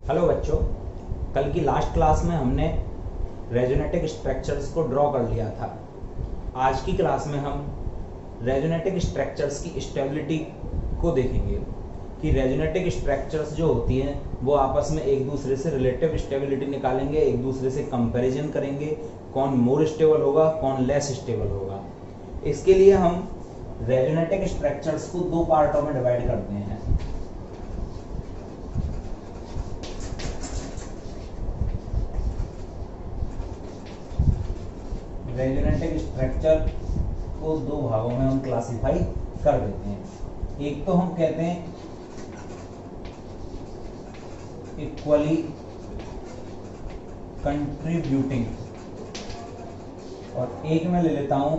Hello बच्चों, कल की लास्ट क्लास में हमने रेजोनेटिक स्ट्रक्चर्स को ड्रॉ कर लिया था। आज की क्लास में हम रेजोनेटिक स्ट्रक्चर्स की स्टेबिलिटी को देखेंगे कि रेजोनेटिक स्ट्रक्चर्स जो होती हैं वो आपस में एक दूसरे से रिलेटिव स्टेबिलिटी निकालेंगे, एक दूसरे से कंपैरिजन करेंगे, कौन मोर स्टेबल होगा, कौन लेस स्टेबल होगा। इसके लिए हम रेजोनेटिक स्ट्रक्चर्स को दो पार्टों में डिवाइड करते हैं। रेजोनेटिक स्ट्रक्चर को दो भागों में हम क्लासिफाई कर देते हैं। एक तो हम कहते हैं इक्वली कंट्रीब्यूटिंग और एक में ले लेता हूं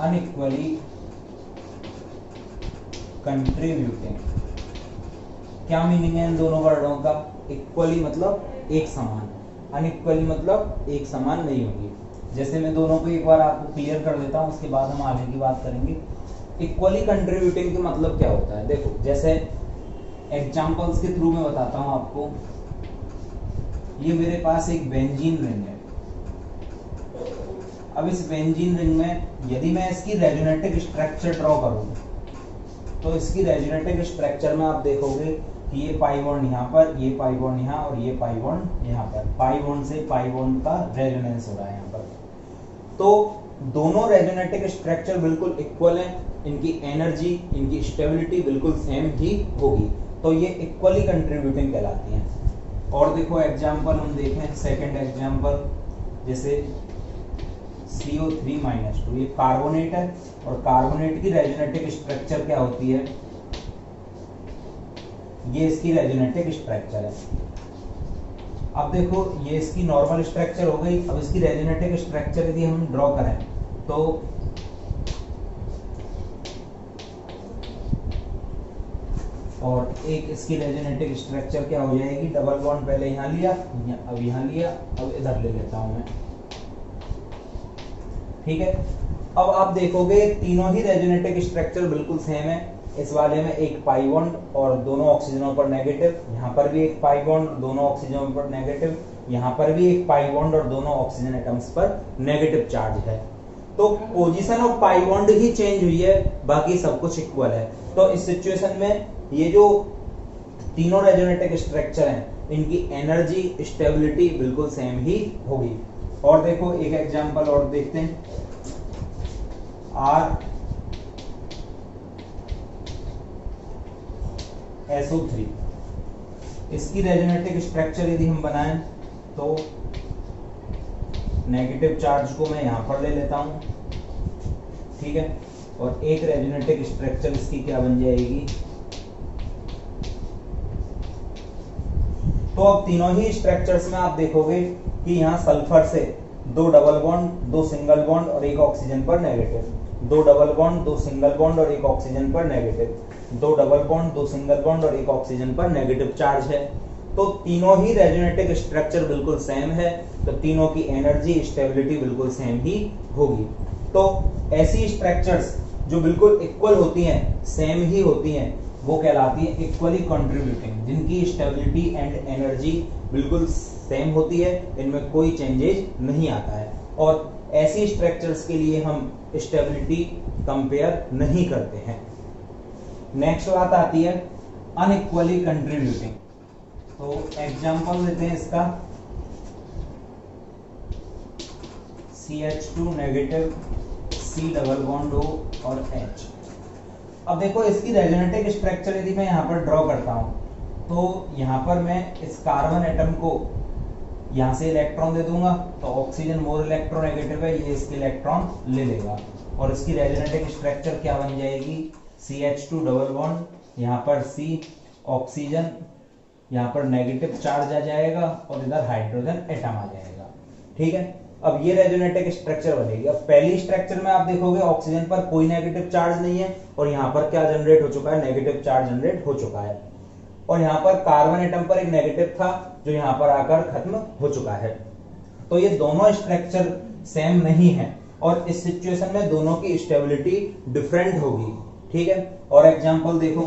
अनइक्वली कंट्रीब्यूटिंग। क्या मीनिंग है इन दोनों वर्डों का? इक्वली मतलब एक समान, अनइक्वली मतलब एक समान नहीं होगी। जैसे मैं दोनों को एक बार आपको क्लियर कर देता हूं, उसके बाद हम आगे की बात करेंगे। इक्वली कंट्रीब्यूटिंग का मतलब क्या होता है? देखो, जैसे एग्जांपल्स के थ्रू मैं बताता हूं आपको। ये मेरे पास एक बेंजीन रिंग है। अब इस बेंजीन रिंग में यदि मैं इसकी रेजोनेटिक स्ट्रक्चर ड्रॉ करूं तो इसकी रेजोनेटिक स्ट्रक्चर में आप देखोगे कि ये पाई बॉन्ड यहाँ पर, ये पाई बॉन्ड यहाँ और ये पाई बॉन्ड यहाँ पर। पाई बॉन्ड से पाई बॉन्ड का रेजोनेंस हो रहा है यहाँ पर। तो दोनों रेजोनेटिक स्ट्रक्चर बिल्कुल इक्वल हैं, इनकी एनर्जी, इनकी स्टेबिलिटी बिल्कुल सेम ही होगी, तो ये इक्वली कंट्रीब्यूटिंग कहलाती हैं। और देखो एग्जाम्पल हम देखें, सेकेंड एग्जाम्पल, जैसे CO3-2, ये कार्बोनेट है और कार्बोनेट की रेजोनेटिक स्ट्रक्चर क्या होती है? ये इसकी रेजोनेटिक स्ट्रक्चर है। अब देखो, ये इसकी नॉर्मल स्ट्रक्चर हो गई। अब इसकी रेजोनेटिक स्ट्रक्चर यदि हम ड्रॉ करें तो और एक इसकी रेजोनेटिक स्ट्रक्चर क्या हो जाएगी? डबल बॉन्ड पहले यहाँ लिया, अब यहाँ लिया, अब इधर ले लेता हूं मैं। ठीक है। अब आप देखोगे तीनों ही रेजोनेटिक स्ट्रक्चर बिल्कुल सेम है। इस वाले में एक पाई बॉन्ड और दोनों ऑक्सीजनों पर नेगेटिव, यहाँ पर भी एक पाई बॉन्ड, दोनों ऑक्सीजनों पर नेगेटिव, यहाँ पर भी एक पाई बॉन्ड और दोनों ऑक्सीजन एटम्स पर नेगेटिव चार्ज है। तो position of pi bond he change हुई है, बाकी सब कुछ इक्वल है। तो इस सिचुएशन में ये जो तीनों रेजोनेटिक स्ट्रक्चर हैं, इनकी एनर्जी, स्टेबिलिटी बिल्कुल सेम ही होगी। और देखो एक एग्जांपल और देखते हैं, RSO3, इसकी रेजोनेटिक स्ट्रक्चर यदि हम बनाएं तो नेगेटिव चार्ज को मैं यहां पर ले लेता हूं, ठीक है, और एक रेजोनेटिक स्ट्रक्चर इसकी क्या बन जाएगी? तो अब तीनों ही स्ट्रक्चर्स में आप देखोगे कि यहाँ सल्फर से दो डबल बॉन्ड, दो सिंगल बॉन्ड और एक ऑक्सीजन पर नेगेटिव, दो डबल बॉन्ड, दो सिंगल बॉन्ड और एक ऑक्सीजन पर नेगेटिव, दो डबल बॉन्ड, दो सिंगल बॉन्ड और एक ऑक्सीजन पर नेगेटिव चार्ज है। तो तीनों ही रेजोनेटिक स्ट्रक्चर बिल्कुल सेम है, तो तीनों की एनर्जी, स्टेबिलिटी बिल्कुल सेम ही होगी। तो ऐसी स्ट्रक्चर्स जो बिल्कुल इक्वल होती हैं, सेम ही होती हैं, वो कहलाती है इक्वली कंट्रीब्यूटिंग, जिनकी स्टेबिलिटी एंड एनर्जी बिल्कुल सेम होती है, इनमें कोई चेंजेस नहीं आता है। और ऐसी स्ट्रक्चर्स के लिए हम स्टेबिलिटी कंपेयर नहीं करते हैं। नेक्स्ट बात आती है अनइक्वली कंट्रीब्यूटिंग। तो एग्जांपल देते हैं इसका, CH2 negative, C double bond O और H। अब देखो इसकी रेजोनेटिक स्ट्रक्चर यदि मैं यहाँ पर ड्रॉ करता हूँ तो यहाँ पर मैं इस कार्बन एटम को यहाँ से इलेक्ट्रॉन दे दूंगा, तो ऑक्सीजन मोर इलेक्ट्रोनेगेटिव है, ये इसके इलेक्ट्रॉन ले लेगा और इसकी रेजोनेटिक स्ट्रक्चर क्या बन जाएगी? CH2 डबल बॉन्ड, यहाँ पर C ऑक्सीजन, यहाँ पर नेगेटिव चार्ज आ जाएगा और इधर हाइड्रोजन एटम आ जाएगा। ठीक है। अब ये रेजोनेटिक स्ट्रक्चर बनेगी। अब पहली स्ट्रक्चर में आप देखोगे ऑक्सीजन पर कोई नेगेटिव चार्ज नहीं है और यहाँ पर क्या जनरेट हो चुका है? नेगेटिव चार्ज जनरेट हो चुका है। और यहाँ पर कार्बन एटम पर एक नेगेटिव था जो यहाँ पर आकर खत्म हो चुका है। तो ये दोनों स्ट्रक्चर सेम नहीं है और इस सिचुएशन में दोनों की स्टेबिलिटी डिफरेंट होगी। ठीक है। और एग्जांपल देखो,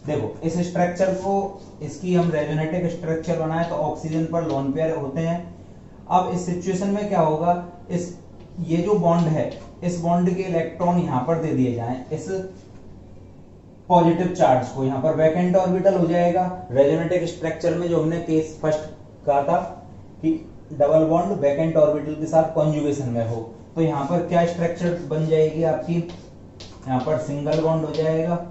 देखो इस स्ट्रक्चर को, इसकी हम रेजोनेटिक स्ट्रक्चर बनाए तो ऑक्सीजन पर लोन पेयर होते हैं। अब इस सिचुएशन में क्या होगा, इस ये जो बॉन्ड है, इस बॉन्ड के इलेक्ट्रॉन यहां पर दे दिए जाएं इस पॉजिटिव चार्ज को, यहां पर वैकेंट ऑर्बिटल हो जाएगा। रेजोनेटिक स्ट्रक्चर में जो हमने केस फर्स्ट कहा था कि डबल बॉन्ड वैकेंट ऑर्बिटल के साथ कॉन्जुगेशन में हो, तो यहां पर क्या स्ट्रक्चर बन जाएगी आपकी, यहां पर सिंगल बॉन्ड हो जाएगा,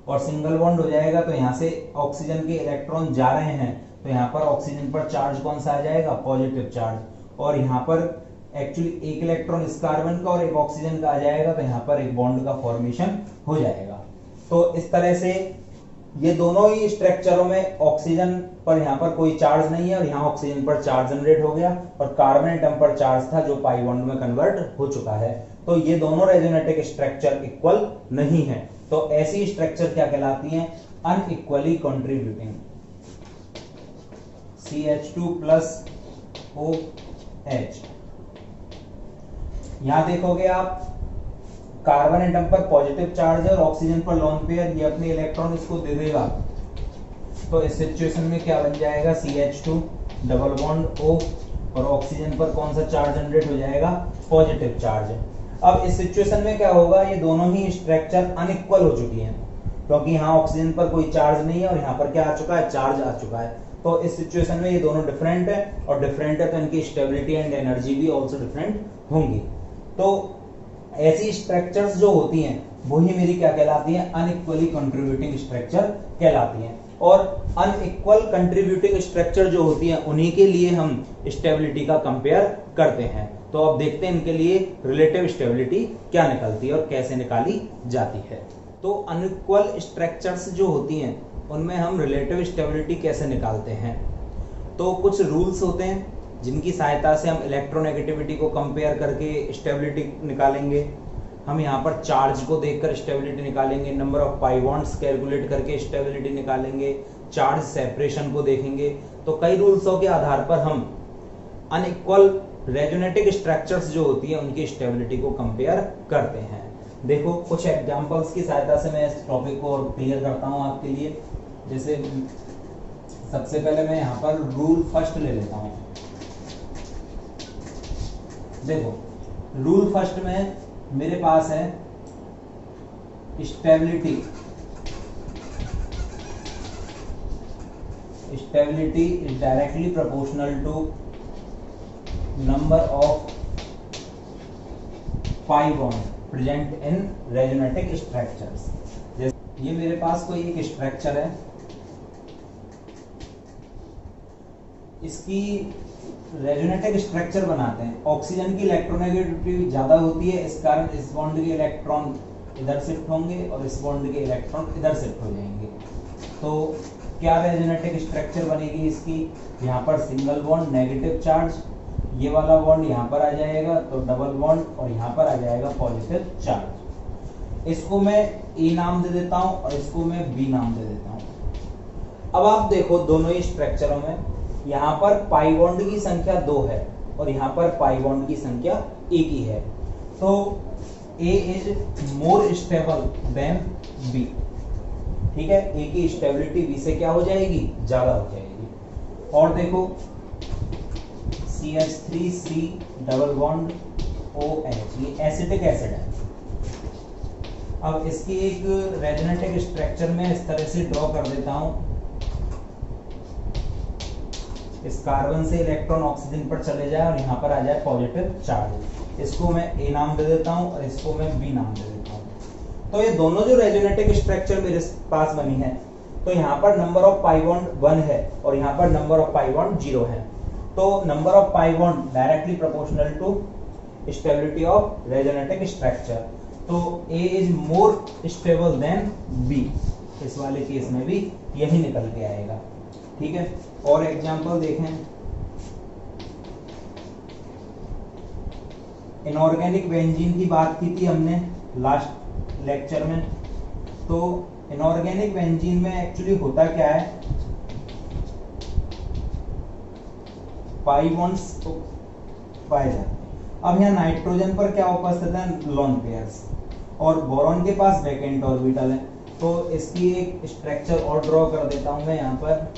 और सिंगल बॉन्ड हो जाएगा तो यहां से ऑक्सीजन के इलेक्ट्रॉन जा रहे हैं, तो यहां पर ऑक्सीजन पर चार्ज कौन सा आ जाएगा, पॉजिटिव चार्ज, और यहां पर एक्चुअली एक इलेक्ट्रॉन इस कार्बन का और एक ऑक्सीजन का आ जाएगा, तो यहां पर एक बॉन्ड का फॉर्मेशन हो जाएगा। तो इस तरह से ये दोनों ही स्ट्रक्चरों में ऑक्सीजन पर यहां पर कोई चार्ज नहीं है और यहां ऑक्सीजन पर चार्ज जनरेट हो गया, और कार्बन एटम पर चार्ज था जो पाई बॉन्ड में कन्वर्ट हो चुका है। तो ये दोनों रेजोनेटिक स्ट्रक्चर इक्वल नहीं है, तो ऐसी स्ट्रक्चर क्या कहलाती हैं, unequally contributing. CH2 plus OH, यहां देखोगे आप कार्बन एटम पर पॉजिटिव चार्ज है और ऑक्सीजन पर लोन पेयर, ये अपने इलेक्ट्रॉन इसको दे देगा, तो इस सिचुएशन में क्या बन जाएगा, CH2 डबल बॉन्ड O, और ऑक्सीजन पर कौन सा चार्ज जनरेट हो जाएगा, पॉजिटिव चार्ज। अब इस सिचुएशन में क्या होगा, ये दोनों ही स्ट्रक्चर अनइक्वल हो चुकी हैं, क्योंकि यहाँ ऑक्सीजन पर कोई चार्ज नहीं है और यहाँ पर क्या आ चुका है, चार्ज आ चुका है। तो इस सिचुएशन में ये दोनों डिफरेंट है, और डिफरेंट है तो इनकी स्टेबिलिटी एंड एनर्जी भी ऑल्सो डिफरेंट होंगी। तो ऐसी स्ट्रक्चर्स जो होती हैं वही मेरी क्या कहलाती हैं, अनइक्वली कंट्रीब्यूटिंग स्ट्रक्चर कहलाती हैं। और अनइक्वल कंट्रीब्यूटिंग स्ट्रक्चर जो होती हैं उन्हीं के लिए हम स्टेबिलिटी का कंपेयर करते हैं। तो अब देखते हैं इनके लिए रिलेटिव स्टेबिलिटी क्या निकलती है और कैसे निकाली जाती है। तो अनइक्वल स्ट्रक्चर्स जो होती हैं उनमें हम रिलेटिव स्टेबिलिटी कैसे निकालते हैं, तो कुछ रूल्स होते हैं जिनकी सहायता से हम इलेक्ट्रोनेगेटिविटी को कंपेयर करके स्टेबिलिटी निकालेंगे। हम यहाँ पर चार्ज को देखकर स्टेबिलिटी निकालेंगे, number of pi bonds calculate करके स्टेबिलिटी निकालेंगे, चार्ज सेपरेशन को देखेंगे। तो कई रूल्सों के आधार पर हम अनइक्वल रेजोनेटिक स्ट्रक्चर्स जो होती है उनकी स्टेबिलिटी को कंपेयर करते हैं। देखो कुछ एग्जांपल्स की सहायता से मैं इस टॉपिक को और क्लियर करता हूं आपके लिए। जैसे सबसे पहले मैं यहाँ पर रूल फर्स्ट ले लेता हूँ। देखो रूल फर्स्ट में मेरे पास है stability is directly proportional to number of pi bond present in resonating structures. ये मेरे पास कोई एक स्ट्रक्चर है, इसकी रेजोनेटिक स्ट्रक्चर बनाते हैं। ऑक्सीजन की इलेक्ट्रोनेगेटिविटी ज्यादा होती है, इस कारण इस बॉन्ड के इलेक्ट्रॉन इधर शिफ्ट होंगे और इस बॉन्ड के इलेक्ट्रॉन इधर शिफ्ट हो जाएंगे। तो क्या रेजोनेटिक स्ट्रक्चर बनेगी इसकी, यहाँ पर सिंगल बॉन्ड नेगेटिव चार्ज, ये वाला बॉन्ड यहाँ पर आ जाएगा तो डबल बॉन्ड, और यहाँ पर आ जाएगा पॉजिटिव चार्ज। इसको मैं ए नाम दे देता हूँ और इसको मैं बी नाम दे देता हूँ। अब आप देखो दोनों ही स्ट्रक्चरों में यहाँ पर पाई बॉन्ड की संख्या 2 है और यहाँ पर पाई बॉन्ड की संख्या 1 ही है, तो A is more stable than B. ठीक है, ए की स्टेबिलिटी बी से क्या हो जाएगी, ज्यादा हो जाएगी। और देखो CH3C डबल बॉन्ड OH, ये एसिटिक एसिड है। अब इसकी एक रेजोनेटिक स्ट्रक्चर में इस तरह से ड्रॉ कर देता हूं। इस कार्बन से इलेक्ट्रॉन ऑक्सीजन पर चले जाए और यहाँ पर आ जाए पॉजिटिव चार्ज। इसको मैं ए नाम दे देता हूँ और इसको मैं बी नाम दे देता हूँ। तो ये दोनों जो रेजोनेटिक स्ट्रक्चर मेरे पास बनी है, तो यहाँ पर नंबर ऑफ पाई बॉन्ड 1 है और यहाँ पर नंबर ऑफ पाई बॉन्ड 0 है। तो number of pi bond directly proportional to stability of resonating structure. तो A is more stable than B, इस वाले केस में भी यही निकल के आएगा। ठीक है, और एग्जांपल देखें। इनऑर्गेनिक बेंजीन की बात की थी हमने लास्ट लेक्चर में। तो इनऑर्गेनिक बेंजीन में एक्चुअली होता क्या है, पाई बॉन्ड्स पाए जाते हैं। अब यहाँ नाइट्रोजन पर क्या उपस्थित है, लोन पेयर्स, और बोरॉन के पास वैकेंट ऑर्बिटल है। तो इसकी एक स्ट्रक्चर और ड्रॉ कर देता हूं मैं यहाँ पर।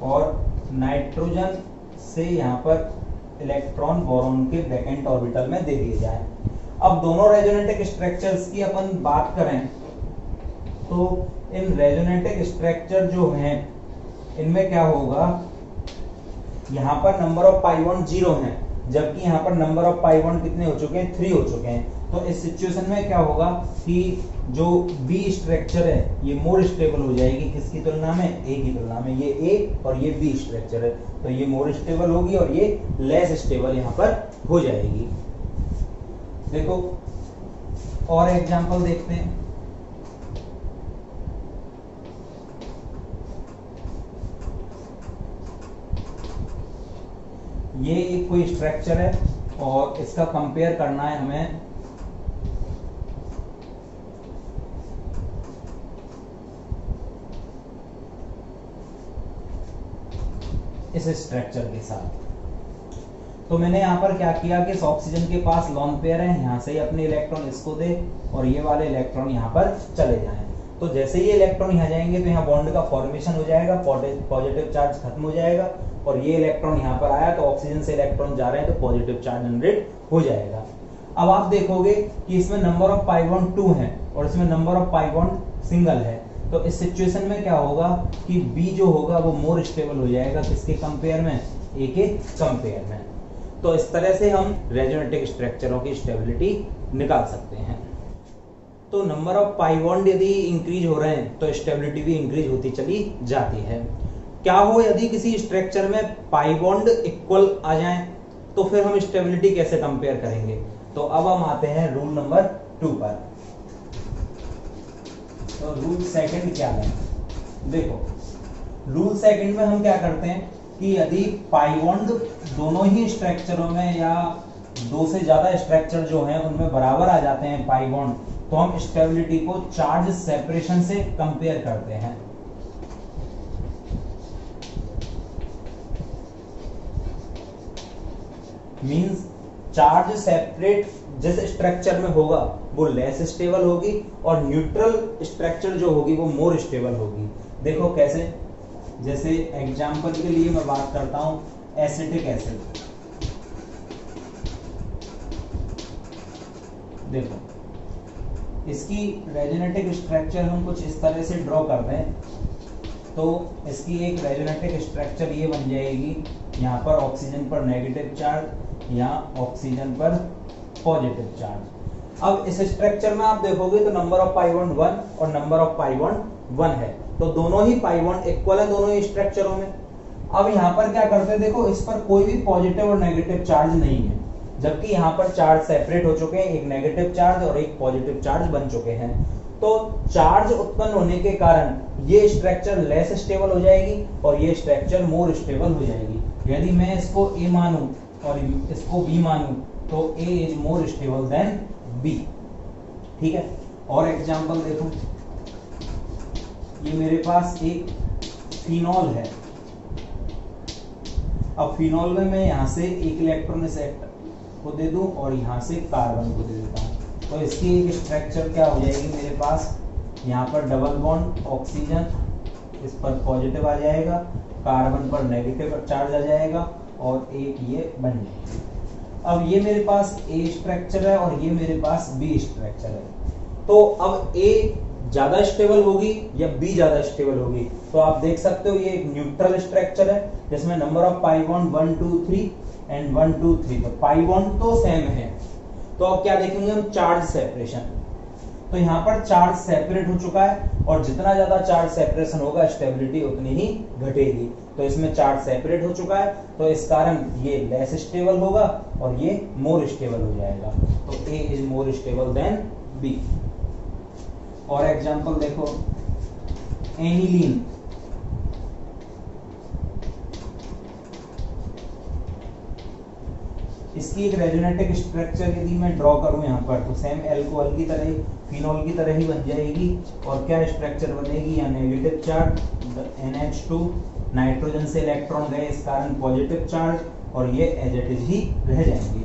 और नाइट्रोजन से यहाँ पर इलेक्ट्रॉन बोरॉन के वैकेंट ऑर्बिटल में दे दिए जाए। अब दोनों रेजोनेटिक स्ट्रक्चर्स की अपन बात करें तो इन रेजोनेटिक स्ट्रक्चर जो हैं इनमें क्या होगा, यहाँ पर नंबर ऑफ पाई बॉन्ड 0 है, जबकि यहाँ पर नंबर ऑफ पाई बॉन्ड कितने हो चुके हैं, 3 हो चुके हैं। तो इस सिचुएशन में क्या होगा कि जो बी स्ट्रक्चर है ये मोर स्टेबल हो जाएगी, किसकी तुलना में, ए की तुलना में। ये ए और ये बी स्ट्रक्चर है तो ये मोर स्टेबल होगी और ये लेस स्टेबल यहाँ पर हो जाएगी। देखो और एग्जांपल देखते हैं। ये एक कोई स्ट्रक्चर है और इसका कंपेयर करना है हमें इस स्ट्रक्चर के साथ। तो मैंने यहाँ पर क्या किया कि इस ऑक्सीजन के पास लॉन पेयर है, यहाँ से ही अपने इलेक्ट्रॉन इसको दे और ये वाले इलेक्ट्रॉन यहाँ पर चले जाएं। तो जैसे ही इलेक्ट्रॉन यहाँ जाएंगे तो यहाँ बॉन्ड का फॉर्मेशन हो जाएगा, पॉजिटिव चार्ज खत्म हो जाएगा और ये इलेक्ट्रॉन यहाँ पर आया तो ऑक्सीजन से इलेक्ट्रॉन जा रहे हैं तो पॉजिटिव चार्ज जनरेट हो जाएगा। अब आप देखोगे कि इसमें नंबर ऑफ पाई बॉन्ड 2 है और इसमें number of pi bond single है। तो इस सिचुएशन में क्या होगा कि बी जो होगा वो मोर स्टेबल हो जाएगा, किसके कंपेयर में, ए के कंपेयर में। तो इस तरह से हम रेजोनेटिक स्ट्रक्चरों की स्टेबिलिटी निकाल सकते हैं। तो नंबर ऑफ पाई बॉन्ड यदि इंक्रीज हो रहे हैं तो स्टेबिलिटी भी इंक्रीज होती चली जाती है। क्या हो यदि किसी स्ट्रक्चर में पाई बॉन्ड इक्वल आ जाएं तो फिर हम स्टेबिलिटी कैसे कंपेयर करेंगे। तो अब हम आते हैं रूल नंबर 2 पर। तो रूल सेकंड क्या है, देखो रूल सेकंड में हम क्या करते हैं कि यदि पाई बॉन्ड दोनों ही स्ट्रक्चरों में या दो से ज्यादा स्ट्रक्चर जो हैं उनमें बराबर आ जाते हैं पाई बॉन्ड, तो हम स्टेबिलिटी को चार्ज सेपरेशन से कंपेयर करते हैं। मींस चार्ज सेपरेट जिस स्ट्रक्चर में होगा वो लेस स्टेबल होगी और न्यूट्रल स्ट्रक्चर जो होगी वो मोर स्टेबल होगी। देखो कैसे, जैसे एग्जांपल के लिए मैं बात करता हूं एसिटिक एसिड। देखो इसकी रेजोनेटिक स्ट्रक्चर हम कुछ इस तरह से ड्रॉ कर दें तो इसकी एक रेजोनेटिक स्ट्रक्चर ये बन जाएगी, यहाँ पर ऑक्सीजन पर नेगेटिव चार्ज, यहाँ ऑक्सीजन पर पॉजिटिव चार्ज। अब इस स्ट्रक्चर में आप देखोगे तो नंबर ऑफ पाई बॉन्ड 1 और नंबर ऑफ पाई बॉन्ड 1 है, तो दोनों ही पाई बॉन्ड इक्वल है दोनों ही स्ट्रक्चरों में। अब यहाँ पर क्या करते हैं, देखो इस पर कोई भी पॉजिटिव और नेगेटिव चार्ज नहीं है, जबकि यहाँ पर चार्ज सेपरेट हो चुके हैं, एक नेगेटिव चार्ज और एक पॉजिटिव चार्ज बन चुके हैं। तो चार्ज उत्पन्न होने के कारण ये स्ट्रक्चर लेस स्टेबल हो जाएगी और ये स्ट्रक्चर मोर स्टेबल हो जाएगी। यदि मैं इसको ए मानूं और इसको बी मानूं तो A is more stable than B. ठीक है, और एग्जांपल देखो, ये मेरे पास एक फिनॉल है। अब फिनॉल में मैं यहाँ से एक इलेक्ट्रॉन इस को दे दूं और यहाँ से कार्बन को दे देता हूँ, तो इसकी एक स्ट्रक्चर क्या हो जाएगी मेरे पास, यहाँ पर डबल बॉन्ड ऑक्सीजन इस पर पॉजिटिव आ जाएगा, कार्बन पर नेगेटिव चार्ज आ जाएगा और एक ये बन जाएगी। अब ये मेरे पास ए स्ट्रक्चर है और ये मेरे पास बी स्ट्रक्चर है। तो अब ए ज्यादा स्टेबल होगी या बी ज्यादा स्टेबल होगी, तो आप देख सकते हो ये एक न्यूट्रल स्ट्रक्चर है जिसमें number of pi bond 1 2 3 and 1 2 3, तो पाई बॉन्ड तो सेम है। तो अब क्या देखेंगे हम, चार्ज सेपरेशन। तो यहाँ पर चार्ज सेपरेट हो चुका है और जितना ज्यादा चार्ज सेपरेशन होगा स्टेबिलिटी उतनी ही घटेगी। तो इसमें चार्ज सेपरेट हो चुका है तो इस कारण ये लेस स्टेबल होगा और ये मोर स्टेबल हो जाएगा। तो A is more stable than B. और एग्जांपल देखो, एनिलीन। इसकी एक रेजोनेटिक स्ट्रक्चर यदि मैं ड्रॉ करूं यहाँ पर तो सेम एल्कोहल की तरह, फिनॉल की तरह ही बन जाएगी। और क्या स्ट्रक्चर बनेगी, या नेगेटिव चार्ज NH2 नाइट्रोजन से इलेक्ट्रॉन गए, इस कारण पॉजिटिव चार्ज, और ये एज इट इज ही रह जाएंगे।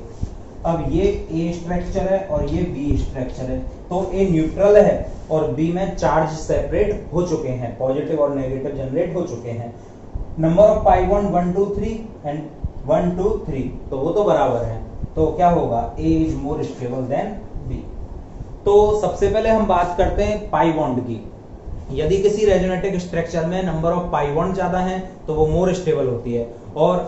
अब ये ए स्ट्रक्चर है और ये बी स्ट्रक्चर है, तो ए न्यूट्रल है और बी में चार्ज सेपरेट हो चुके हैं, पॉजिटिव और नेगेटिव जनरेट हो चुके हैं। Number of pi bond 1 2 3 and 1 2 3, तो वो तो बराबर है, तो क्या होगा, A is more stable than B. तो सबसे पहले हम बात करते हैं पाई बॉन्ड की। यदि किसी रेजोनेटिक स्ट्रक्चर में नंबर ऑफ पाई बॉन्ड ज्यादा हैं तो वो मोर स्टेबल होती है, और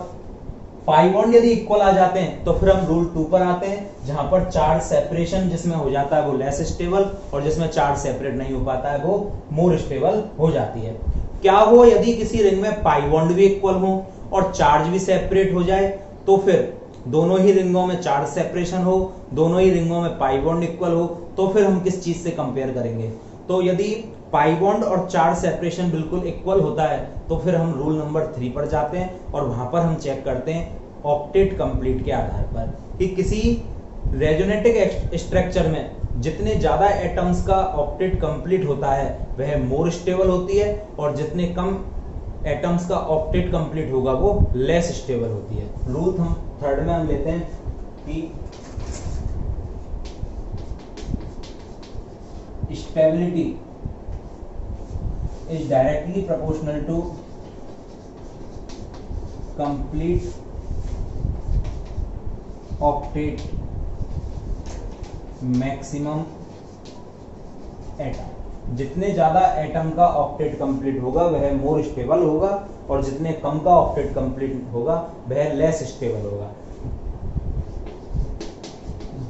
पाई बॉन्ड यदि इक्वल आ जाते हैं तो फिर हम रूल 2 पर आते हैं, जहां पर चार्ज सेपरेशन जिसमें हो जाता है वो लेस स्टेबल, और जिसमें चार्ज सेपरेट नहीं हो पाता है वो मोर स्टेबल हो जाती है। क्या हो यदि किसी रिंग में पाई बॉन्ड भी इक्वल हो और चार्ज भी सेपरेट हो जाए, तो फिर दोनों ही रिंगों में चार्ज सेपरेशन हो, दोनों ही रिंगों में पाई बॉन्ड इक्वल हो, तो फिर हम किस चीज से कंपेयर करेंगे। तो यदि पाई बॉन्ड और चार्ज सेपरेशन बिल्कुल इक्वल होता है तो फिर हम रूल नंबर 3 पर जाते हैं, और वहां पर हम चेक करते हैं ऑक्टेट कंप्लीट के आधार पर कि किसी रेजोनेटिक स्ट्रक्चर में जितने ज्यादा एटम्स का ऑक्टेट कंप्लीट होता है वह मोर स्टेबल होती है, और जितने कम एटम्स का ऑक्टेट कंप्लीट होगा वो लेस स्टेबल होती है। रूल हम 3rd में हम लेते हैं कि stability is directly proportional to complete octet maximum atom. जितने ज्यादा एटम का ऑक्टेट कंप्लीट होगा वह मोर स्टेबल होगा, और जितने कम का ऑक्टेट कंप्लीट होगा वह लेस स्टेबल होगा।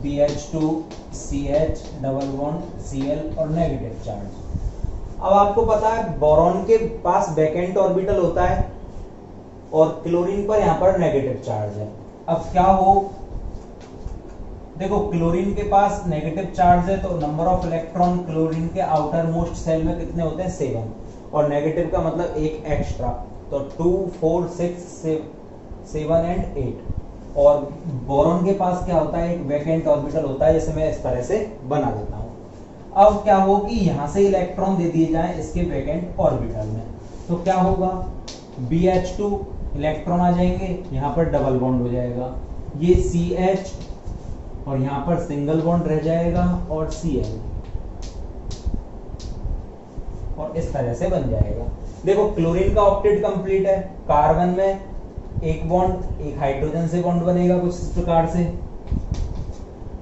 BH2 CH double bond Cl और नेगेटिव चार्ज। अब आपको पता है बोरॉन के पास वैकेंट ऑर्बिटल होता है और क्लोरीन पर यहां पर नेगेटिव चार्ज है। अब क्या हो, देखो क्लोरीन के पास नेगेटिव चार्ज है तो नंबर ऑफ इलेक्ट्रॉन क्लोरीन के आउटर मोस्ट सेल में कितने होते हैं, 7, और नेगेटिव का मतलब एक एक्स्ट्रा, तो 2 4 6 7 एंड 8। और बोरॉन के पास क्या होता है, एक वैकेंट ऑर्बिटल होता है, जैसे मैं इस तरह से बना देता हूं। अब क्या हो कि यहां से इलेक्ट्रॉन दे दिए जाएं इसके वैकेंट ऑर्बिटल में, तो क्या होगा, BH2 इलेक्ट्रॉन आ जाएंगे, यहां पर डबल बॉन्ड हो जाएगा, ये CH और यहां पर सिंगल बॉन्ड रह जाएगा, और Cl, और इस तरह से बन जाएगा। देखो क्लोरीन का ऑक्टेट कंप्लीट है, कार्बन में एक बॉन्ड, एक हाइड्रोजन से बॉन्ड बनेगा कुछ इस प्रकार से,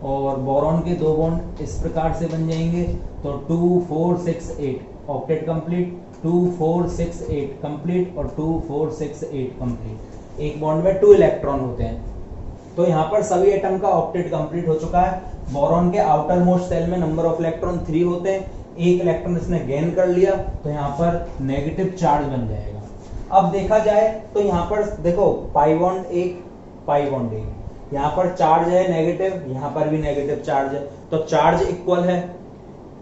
और बोरॉन के 2 बॉन्ड इस प्रकार से बन जाएंगे, तो 2 4 6 8 ऑक्टेट कंप्लीट, 2 4 6 8 कंप्लीट, और 2 4 6 8 कंप्लीट। एक बॉन्ड में 2 इलेक्ट्रॉन होते हैं, तो यहाँ पर सभी एटम का ऑक्टेट कंप्लीट हो चुका है। बोरॉन के आउटर मोस्ट सेल में नंबर ऑफ इलेक्ट्रॉन 3 होते हैं, एक इलेक्ट्रॉन इसने गेन कर लिया, तो यहाँ पर नेगेटिव चार्ज बन जाएगा। अब देखा जाए तो यहाँ पर देखो पाई बॉन्ड एक, पाई बॉन्ड एक, यहाँ पर चार्ज है नेगेटिव, यहाँ पर भी नेगेटिव चार्ज है, तो चार्ज इक्वल है,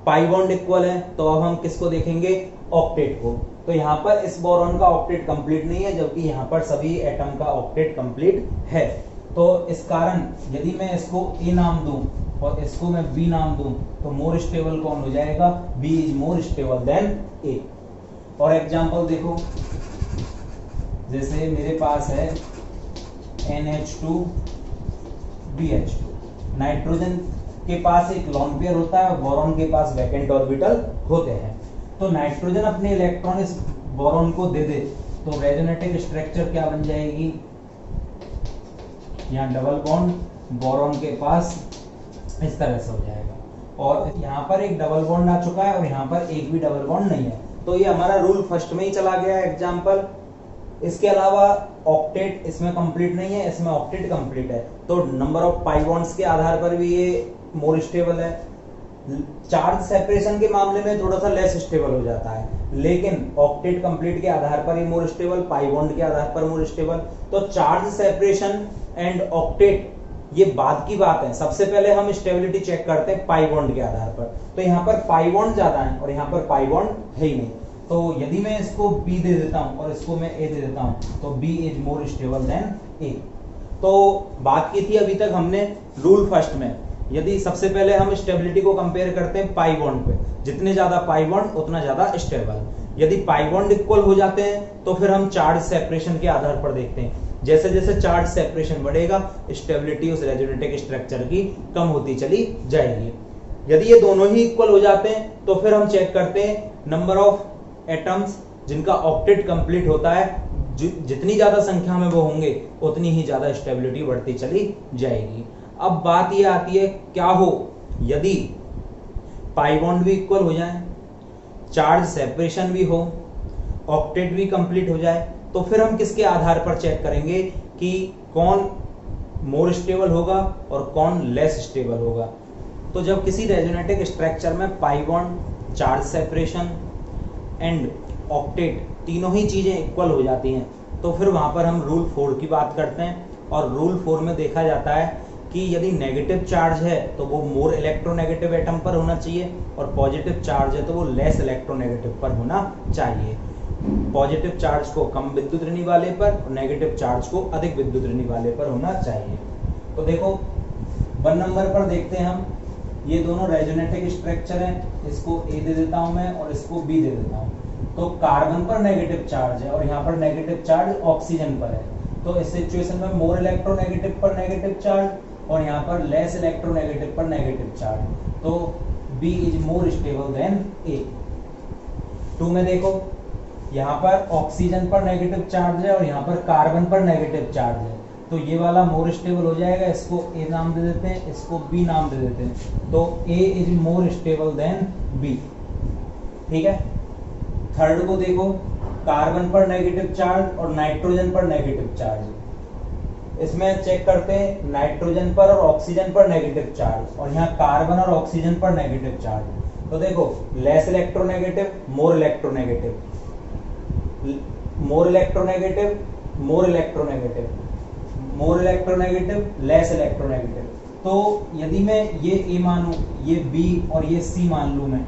पाई बॉन्ड इक्वल है, तो अब हम किसको देखेंगे, ऑक्टेट को। तो यहाँ पर इस बोरॉन का ऑक्टेट कंप्लीट नहीं है, जबकि यहाँ पर सभी एटम का ऑक्टेट कंप्लीट है। तो इस कारण यदि मैं इसको A नाम दूं और इसको मैं B नाम दूं, तो मोर स्टेबल कौन हो जाएगा, B is more stable then A। और एग्जांपल देखो, जैसे मेरे पास है NH2 BH2, नाइट्रोजन के पास एक लोन पेयर होता है, बोरॉन के पास वैकेंट ऑर्बिटल होते हैं। तो नाइट्रोजन अपने इलेक्ट्रॉन इस बोरॉन को दे दे तो रेजोनेटिक स्ट्रक्चर क्या बन जाएगी, यहाँ डबल बॉन्ड बोरॉन के पास इस तरह से हो जाएगा, और यहाँ पर एक डबल बॉन्ड आ चुका है और यहाँ पर एक भी डबल बॉन्ड नहीं है, तो ये हमारा रूल फर्स्ट में ही चला गया है एग्जाम्पल। इसके अलावा ऑक्टेट इसमें कंप्लीट नहीं है, इसमें ऑक्टेट कंप्लीट है, तो नंबर ऑफ पाई बॉन्ड्स के आधार पर भी ये मोर स्टेबल है। चार्ज सेपरेशन के मामले में थोड़ा सा लेस स्टेबल हो जाता है, लेकिन ऑक्टेट कंप्लीट के आधार पर ही मोर स्टेबल, पाई बॉन्ड के आधार पर मोर स्टेबल। तो चार्ज सेपरेशन एंड ऑक्टेट ये बाद की बात है, सबसे पहले हम स्टेबिलिटी चेक करते हैं पाई बॉन्ड के आधार पर। तो यहाँ पर पाई बॉन्ड ज्यादा है और यहाँ पर पाई बॉन्ड है ही नहीं, तो यदि मैं इसको B दे देता हूँ और इसको मैं A दे देता हूँ, तो B is more stable then A। तो बात की थी अभी तक हमने रूल फर्स्ट में, यदि सबसे पहले हम स्टेबिलिटी को कंपेयर करते हैं पाई बॉन्ड पे, जितने ज्यादा पाई बॉन्ड उतना ज्यादा स्टेबल। यदि पाई बॉन्ड इक्वल हो जाते हैं तो फिर हम चार्ज सेपरेशन के आधार पर देखते हैं। जैसे जैसे चार्ज सेपरेशन बढ़ेगा स्टेबिलिटी उस रेजोनेटिक स्ट्रक्चर की कम होती चली जाएगी। यदि ये दोनों ही इक्वल हो जाते हैं तो फिर हम चेक करते हैं नंबर ऑफ एटम्स जिनका ऑक्टेट कंप्लीट होता है, जितनी ज्यादा संख्या में वो होंगे उतनी ही ज्यादा स्टेबिलिटी बढ़ती चली जाएगी। अब बात ये आती है क्या हो यदि पाई बॉन्ड भी इक्वल हो जाए, चार्ज सेपरेशन भी हो, ऑक्टेट भी कंप्लीट हो जाए, तो फिर हम किसके आधार पर चेक करेंगे कि कौन मोर स्टेबल होगा और कौन लेस स्टेबल होगा। तो जब किसी रेजोनेटिक स्ट्रक्चर में pi bond, charge separation and octet तीनों ही चीजें इक्वल हो जाती हैं तो फिर वहां पर हम रूल 4 की बात करते हैं। और रूल 4 में देखा जाता है कि यदि नेगेटिव चार्ज है तो वो मोर इलेक्ट्रोनेगेटिव एटम पर होना चाहिए और पॉजिटिव चार्ज है तो वो लेस इलेक्ट्रोनेगेटिव पर होना चाहिए। पॉजिटिव चार्ज को कम विद्युत ऋणी वाले पर और नेगेटिव चार्ज को अधिक विद्युत ऋणी वाले पर होना चाहिए। तो देखो 1 नंबर पर देखते हैं हम, ये दोनों रेजोनेटिक स्ट्रक्चर हैं, इसको ए दे देता हूं मैं और इसको बी दे देता हूं। तो कार्बन पर नेगेटिव चार्ज है और यहाँ पर नेगेटिव चार्ज ऑक्सीजन पर है, तो इस सिचुएशन में मोर इलेक्ट्रोनेगेटिव पर नेगेटिव चार्ज और यहाँ पर लेस इलेक्ट्रोनेगेटिव पर नेगेटिव चार्ज, तो B is more stable than A. 2 में देखो यहाँ पर ऑक्सीजन पर नेगेटिव चार्ज है और यहाँ पर कार्बन पर नेगेटिव चार्ज है, तो ये वाला मोर स्टेबल हो जाएगा, इसको ए नाम दे देते हैं, इसको बी नाम दे देते हैं, तो A is more stable than B. ठीक है। 3rd को देखो, कार्बन पर नेगेटिव चार्ज और नाइट्रोजन पर नेगेटिव चार्ज। इसमें चेक करते हैं नाइट्रोजन पर और ऑक्सीजन पर नेगेटिव चार्ज और यहाँ कार्बन और ऑक्सीजन पर नेगेटिव चार्ज। तो देखो less electronegative, more electronegative, more electronegative, more electronegative, more electronegative, less electronegative. तो यदि मैं ये ए मानूं, ये बी और ये सी मान लूं मैं,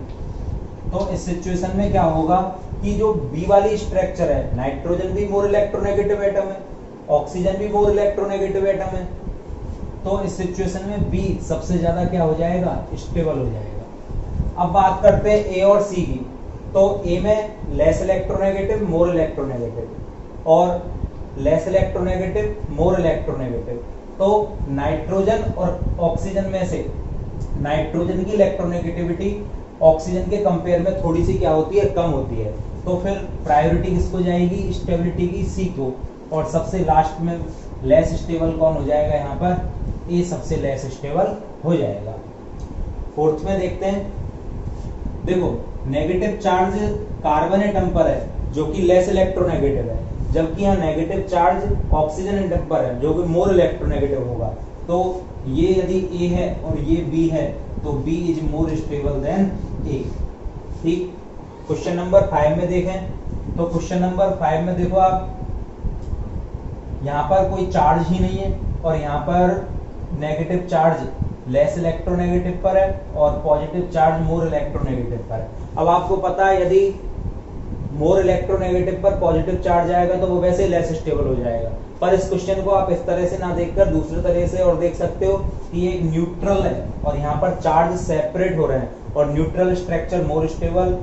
तो इस सिचुएशन में क्या होगा कि जो बी वाली स्ट्रक्चर है, नाइट्रोजन भी मोर इलेक्ट्रोनेगेटिव एटम है, ऑक्सीजन भी मोर इलेक्ट्रोनेगेटिव एटम है, तो इस सिचुएशन में बी सबसे ज्यादा क्या हो जाएगा, स्टेबल हो जाएगा। अब बात करते हैं ए और सी की, तो ए में लेस इलेक्ट्रोनेगेटिव, मोर इलेक्ट्रोनेगेटिव और लेस इलेक्ट्रोनेगेटिव, मोर इलेक्ट्रोनेगेटिव। तो नाइट्रोजन और ऑक्सीजन में से नाइट्रोजन की इलेक्ट्रोनेगेटिविटी ऑक्सीजन के कंपेयर में थोड़ी सी क्या होती है, कम होती है, तो फिर प्रायोरिटी किसको जाएगी, स्टेबिलिटी की सी को, और सबसे लास्ट में लेस स्टेबल कौन हो जाएगा, यहाँ पर ए सबसे लेस स्टेबल हो जाएगा। 4th में देखते हैं, देखो नेगेटिव चार्ज कार्बन एटम पर है जो कि लेस इलेक्ट्रोनेगेटिव है, जबकि यहाँ नेगेटिव चार्ज ऑक्सीजन एटम पर है जो कि मोर इलेक्ट्रोनेगेटिव होगा। तो ये यदि ए है और ये बी है तो B is more stable than A. ठीक। क्वेश्चन नंबर 5 में देखें, तो क्वेश्चन नंबर 5 में देखो आप, यहाँ पर कोई चार्ज ही नहीं है और यहाँ पर नेगेटिव चार्ज लेस इलेक्ट्रोनेगेटिव पर है और पॉजिटिव चार्ज मोर इलेक्ट्रोनेगेटिव पर है। अब आपको पता है यदि मोर इलेक्ट्रोनेगेटिव पर पॉजिटिव चार्ज आएगा तो वो वैसे लेस स्टेबल हो जाएगा, पर इस क्वेश्चन को आप इस तरह से ना देखकर दूसरे तरह से और देख सकते हो कि ये एक न्यूट्रल है और यहाँ पर चार्ज सेपरेट हो रहे हैं और न्यूट्रल स्ट्रक्चर मोर स्टेबल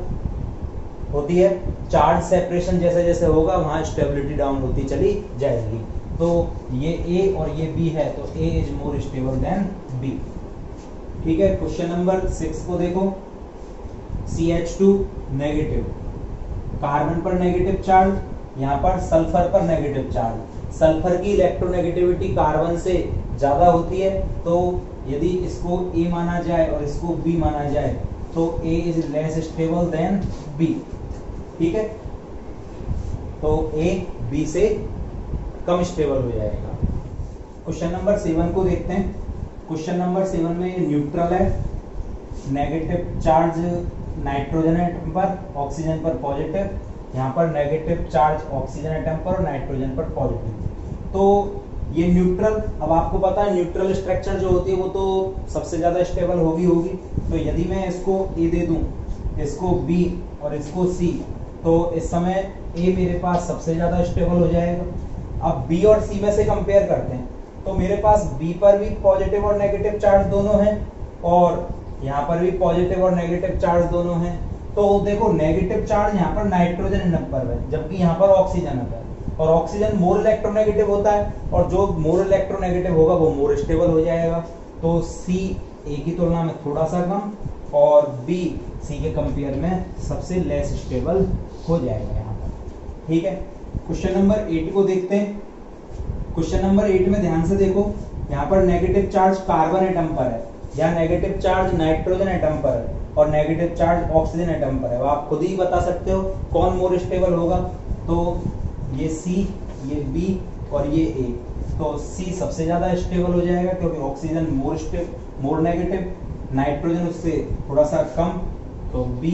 होती है। चार्ज सेपरेशन जैसे जैसे होगा वहां स्टेबिलिटी डाउन होती चली जाएगी। तो ये ए और ये बी है, तो A is more stable than B. ठीक है। क्वेश्चन नंबर 6 को देखो, CH2 नेगेटिव, कार्बन पर नेगेटिव चार्ज, यहाँ पर सल्फर पर नेगेटिव चार्ज। सल्फर की इलेक्ट्रोनेगेटिविटी कार्बन से ज्यादा होती है, तो यदि इसको ए माना जाए और इसको बी माना जाए तो A is less stable than B. ठीक है। तो ए बी से कम स्टेबल हो जाएगा। क्वेश्चन नंबर 7 को देखते हैं। क्वेश्चन नंबर 7 में ये न्यूट्रल है, नेगेटिव चार्ज नाइट्रोजन एटम पर, ऑक्सीजन पर पॉजिटिव, यहाँ पर नेगेटिव चार्ज ऑक्सीजन एटम पर और नाइट्रोजन पर पॉजिटिव। तो ये न्यूट्रल, अब आपको पता है न्यूट्रल स्ट्रक्चर जो होती है वो तो सबसे ज्यादा स्टेबल होगी। तो यदि मैं इसको ए दे दूं, इसको बी और इसको सी, तो इस समय ए मेरे पास सबसे ज्यादा स्टेबल हो जाएगा। अब बी और सी में से कंपेयर करते हैं, तो मेरे पास बी पर भी पॉजिटिव और नेगेटिव चार्ज दोनों हैं और यहाँ पर भी पॉजिटिव और नेगेटिव चार्ज दोनों हैं। तो देखो नेगेटिव चार्ज यहाँ पर नाइट्रोजन एटम पर है, जबकि यहाँ पर ऑक्सीजन है, और ऑक्सीजन मोर इलेक्ट्रोनेगेटिव होता है, और जो मोर इलेक्ट्रोनेगेटिव होगा वो मोर स्टेबल हो जाएगा। तो सी ए की तुलना में थोड़ा सा कम और बी सी के कंपेयर में सबसे लेस स्टेबल हो जाएगा यहाँ पर। ठीक है, क्वेश्चन नंबर 8 को देखते हैं। क्वेश्चन नंबर 8 में ध्यान से देखो, यहाँ पर नेगेटिव चार्ज कार्बन एटम पर है, या नेगेटिव चार्ज नाइट्रोजन एटम पर है, और नेगेटिव चार्ज ऑक्सीजन एटम पर है। आप खुद ही बता सकते हो कौन मोर स्टेबल होगा। तो ये सी, ये बी और ये ए। तो सी सबसे ज्यादा स्टेबल हो जाएगा क्योंकि ऑक्सीजन मोर नेगेटिव, नाइट्रोजन उससे थोड़ा सा कम, तो बी,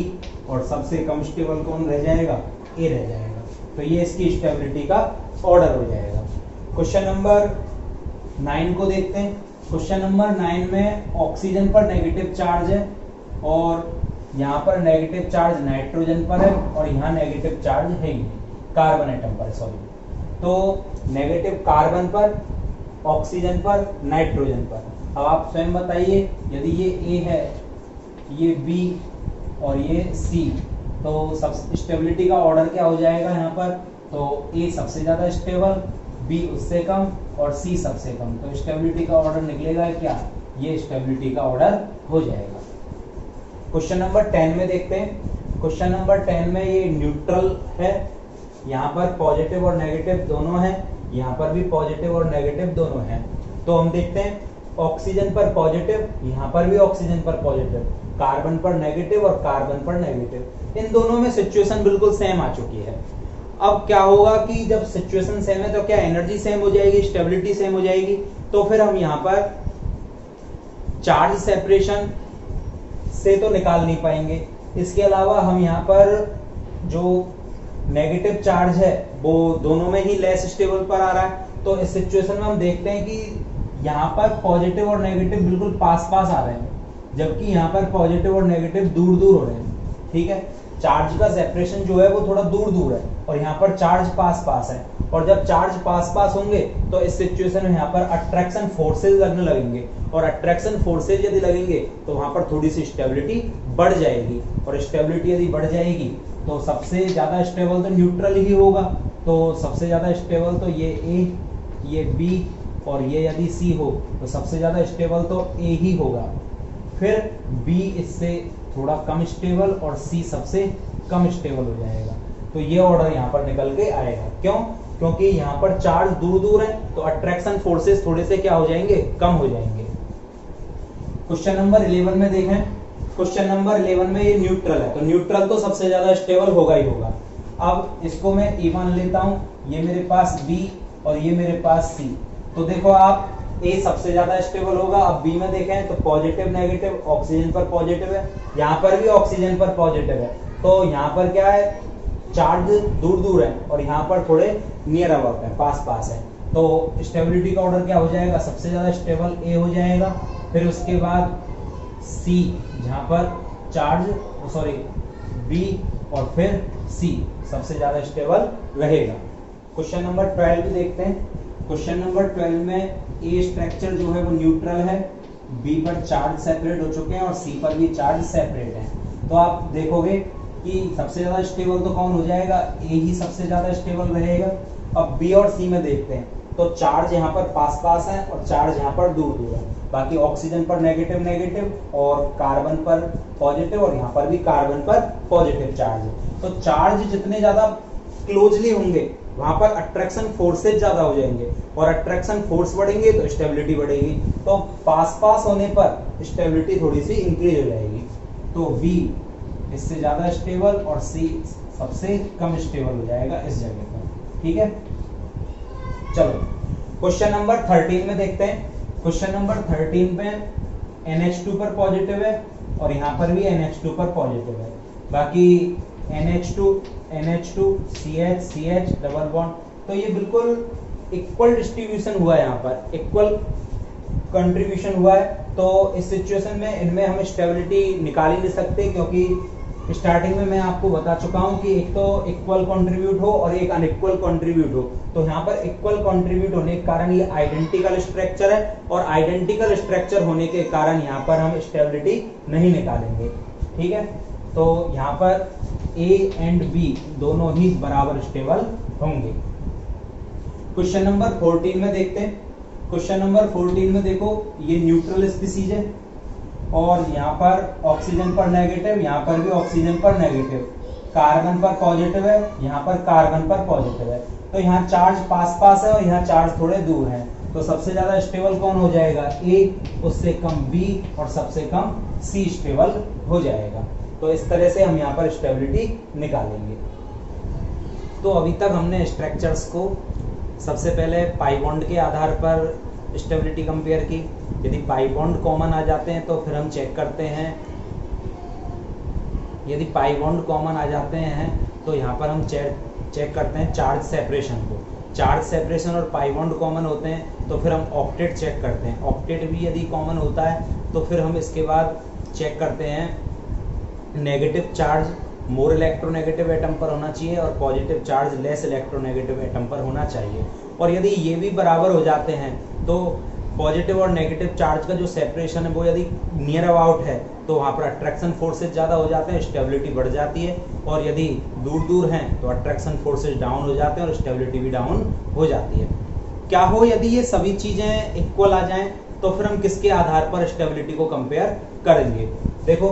और सबसे कम स्टेबल कौन रह जाएगा, ए रह जाएगा। तो ये इसकी स्टेबिलिटी का ऑर्डर हो जाएगा। क्वेश्चन नंबर 9 को देखते हैं। क्वेश्चन नंबर 9 में ऑक्सीजन पर नेगेटिव चार्ज है, और यहाँ पर नेगेटिव चार्ज नाइट्रोजन पर है, और यहाँ नेगेटिव चार्ज है ही कार्बन एटम पर, सॉरी। तो नेगेटिव कार्बन पर, ऑक्सीजन पर, नाइट्रोजन पर। अब आप स्वयं बताइए, यदि ये ए है, ये बी और ये सी, तो सब स्टेबिलिटी का ऑर्डर क्या हो जाएगा यहाँ पर? तो ए सबसे ज्यादा स्टेबल, बी उससे कम और सी सबसे कम। तो स्टेबिलिटी का ऑर्डर निकलेगा क्या? ये स्टेबिलिटी का ऑर्डर हो जाएगा। क्वेश्चन नंबर 10 में देखते हैं। क्वेश्चन नंबर 10 में ये न्यूट्रल है, यहाँ पर पॉजिटिव और नेगेटिव दोनों हैं, यहाँ पर भी पॉजिटिव और नेगेटिव दोनों हैं। तो हम देखते हैं, ऑक्सीजन पर पॉजिटिव, यहाँ पर भी ऑक्सीजन पर पॉजिटिव, कार्बन पर नेगेटिव और कार्बन पर नेगेटिव। इन दोनों में सिचुएशन बिल्कुल सेम आ चुकी है। अब क्या होगा कि जब सिचुएशन सेम है तो क्या एनर्जी सेम हो जाएगी, स्टेबिलिटी सेम हो जाएगी। तो फिर हम यहाँ पर चार्ज सेपरेशन से तो निकाल नहीं पाएंगे। इसके अलावा हम यहाँ पर जो नेगेटिव चार्ज है वो दोनों में ही लेस स्टेबल पर आ रहा है। तो इस सिचुएशन में हम देखते हैं कि यहाँ पर पॉजिटिव और नेगेटिव बिल्कुल पास पास आ रहे हैं, जबकि यहाँ पर पॉजिटिव और नेगेटिव दूर दूर हो रहे हैं। ठीक है, चार्ज का सेपरेशन जो है वो थोड़ा दूर दूर है, और यहाँ पर चार्ज पास पास है। और जब चार्ज पास पास होंगे तो इस सिचुएशन में यहाँ पर अट्रैक्शन फोर्सेज लगने लगेंगे, और अट्रैक्शन फोर्सेज यदि लगेंगे तो वहां पर थोड़ी सी स्टेबिलिटी बढ़ जाएगी, और स्टेबिलिटी यदि बढ़ जाएगी तो सबसे ज्यादा स्टेबल तो न्यूट्रल ही होगा। तो सबसे ज्यादा स्टेबल तो ये ए, ये बी और ये यदि सी हो तो सबसे ज्यादा स्टेबल तो ए ही होगा। फिर बी इससे थोड़ा कम स्टेबल और सी सबसे कम स्टेबल हो जाएगा। तो ये ऑर्डर यहाँ पर निकल के आएगा। क्यों? क्योंकि यहाँ पर चार्ज दूर दूर है, तो अट्रैक्शन फोर्सेस थोड़े से क्या हो जाएंगे, कम हो जाएंगे। क्वेश्चन नंबर 11 में देखें। क्वेश्चन नंबर 11 में ये न्यूट्रल है, तो न्यूट्रल तो सबसे ज्यादा स्टेबल होगा ही होगा। अब इसको मैं ए मान लेता हूं, ये मेरे पास बी और ये मेरे पास सी। तो देखो आप, ए सबसे ज्यादा स्टेबल होगा। अब बी में देखें तो पॉजिटिव नेगेटिव, ऑक्सीजन पर पॉजिटिव है, यहाँ पर भी ऑक्सीजन पर पॉजिटिव है। तो यहाँ पर क्या है, चार्ज दूर दूर है और यहाँ पर थोड़े नियर अबाउट है, पास पास है। तो स्टेबिलिटी का ऑर्डर क्या हो जाएगा, सबसे ज्यादा स्टेबल ए हो जाएगा। फिर उसके बाद सी, जहाँ पर चार्ज सॉरी बी, और फिर सी सबसे ज्यादा स्टेबल रहेगा। क्वेश्चन नंबर 12 भी देखते हैं। क्वेश्चन नंबर 12 में ए स्ट्रक्चर जो है वो न्यूट्रल है, बी पर चार्ज सेपरेट हो चुके हैं और सी पर भी चार्ज सेपरेट है। तो आप देखोगे कि सबसे ज्यादा स्टेबल तो कौन हो जाएगा, ए ही सबसे ज्यादा स्टेबल रहेगा। अब बी और सी में देखते हैं, तो चार्ज यहाँ पर पास पास है और चार्ज यहाँ पर दूर दूर है। बाकी ऑक्सीजन पर नेगेटिव नेगेटिव और कार्बन पर पॉजिटिव, और यहाँ पर भी कार्बन पर पॉजिटिव चार्ज है। तो चार्ज जितने ज्यादा क्लोजली होंगे वहां पर अट्रैक्शन फोर्सेज ज्यादा हो जाएंगे, और अट्रैक्शन फोर्स बढ़ेंगे तो स्टेबिलिटी बढ़ेगी। तो पास पास होने पर स्टेबिलिटी थोड़ी सी इंक्रीज हो जाएगी। तो बी इससे ज्यादा स्टेबल और सी सबसे कम स्टेबल हो जाएगा इस जगह पर। ठीक है, चलो क्वेश्चन नंबर 13 में देखते हैं। क्वेश्चन नंबर 13 में NH2 पर पॉजिटिव है और यहाँ पर भी NH2 पर पॉजिटिव है। बाकी NH2 NH2 CH CH double bond, तो ये बिल्कुल इक्वल डिस्ट्रीब्यूशन हुआ है, यहाँ पर इक्वल कंट्रीब्यूशन हुआ है। तो इस सिचुएशन में इनमें हम स्टेबिलिटी निकाल ही नहीं सकते, क्योंकि स्टार्टिंग में मैं आपको बता चुका हूं कि एक तो इक्वल कंट्रीब्यूट हो और एक अनइक्वल कंट्रीब्यूट हो। तो यहाँ पर इक्वल कंट्रीब्यूट होने के कारण ये आइडेंटिकल स्ट्रक्चर है, और आइडेंटिकल स्ट्रक्चर होने के कारण यहाँ पर हम स्टेबिलिटी नहीं निकालेंगे। ठीक है, तो यहाँ पर A एंड B दोनों ही बराबर स्टेबल होंगे। क्वेश्चन नंबर 14 में देखते हैं। क्वेश्चन नंबर 14 में देखो, ये न्यूट्रल स्पीसीज है और यहाँ पर ऑक्सीजन पर नेगेटिव, यहाँ पर भी ऑक्सीजन पर नेगेटिव, कार्बन पर पॉजिटिव है, यहाँ पर कार्बन पर पॉजिटिव है। तो यहाँ चार्ज पास पास है और यहाँ चार्ज थोड़े दूर हैं। तो सबसे ज्यादा स्टेबल कौन हो जाएगा? A, उससे कम B और सबसे कम C स्टेबल हो जाएगा। तो इस तरह से हम यहाँ पर स्टेबिलिटी निकालेंगे। तो अभी तक हमने स्ट्रक्चर्स को सबसे पहले पाई बॉन्ड के आधार पर स्टेबिलिटी कंपेयर की। यदि पाई बॉन्ड कॉमन आ जाते हैं तो फिर हम चेक करते हैं, यदि पाई बॉन्ड कॉमन आ जाते हैं तो यहाँ पर हम चेक करते हैं चार्ज सेपरेशन को। चार्ज सेपरेशन और पाई बॉन्ड कॉमन होते हैं तो फिर हम ऑक्टेट चेक करते हैं। ऑक्टेट भी यदि कॉमन होता है तो फिर हम इसके बाद चेक करते हैं negative charge more electronegative atom पर होना चाहिए और positive charge less electronegative atom पर होना चाहिए। और यदि ये भी बराबर हो जाते हैं तो पॉजिटिव और नेगेटिव चार्ज का जो सेपरेशन है वो यदि नियर अबाउट है तो वहाँ पर अट्रैक्शन फोर्सेज ज़्यादा हो जाते हैं, स्टेबिलिटी बढ़ जाती है। और यदि दूर दूर हैं तो अट्रैक्शन फोर्सेज डाउन हो जाते हैं और स्टेबिलिटी भी डाउन हो जाती है। क्या हो यदि ये सभी चीज़ें इक्वल आ जाएं तो फिर हम किसके आधार पर स्टेबिलिटी को कंपेयर करेंगे? देखो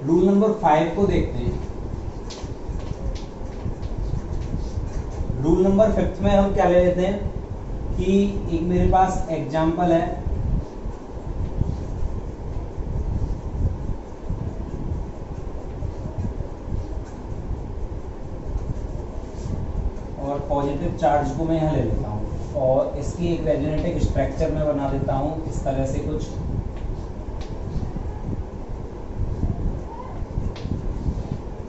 रूल नंबर 5 को देखते हैं। रूल नंबर 5 में हम क्या ले लेते हैं कि एक मेरे पास एग्जांपल है, और पॉजिटिव चार्ज को मैं यहाँ ले लेता हूँ और इसकी एक रेजोनेटिक स्ट्रक्चर में बना देता हूँ इस तरह से कुछ।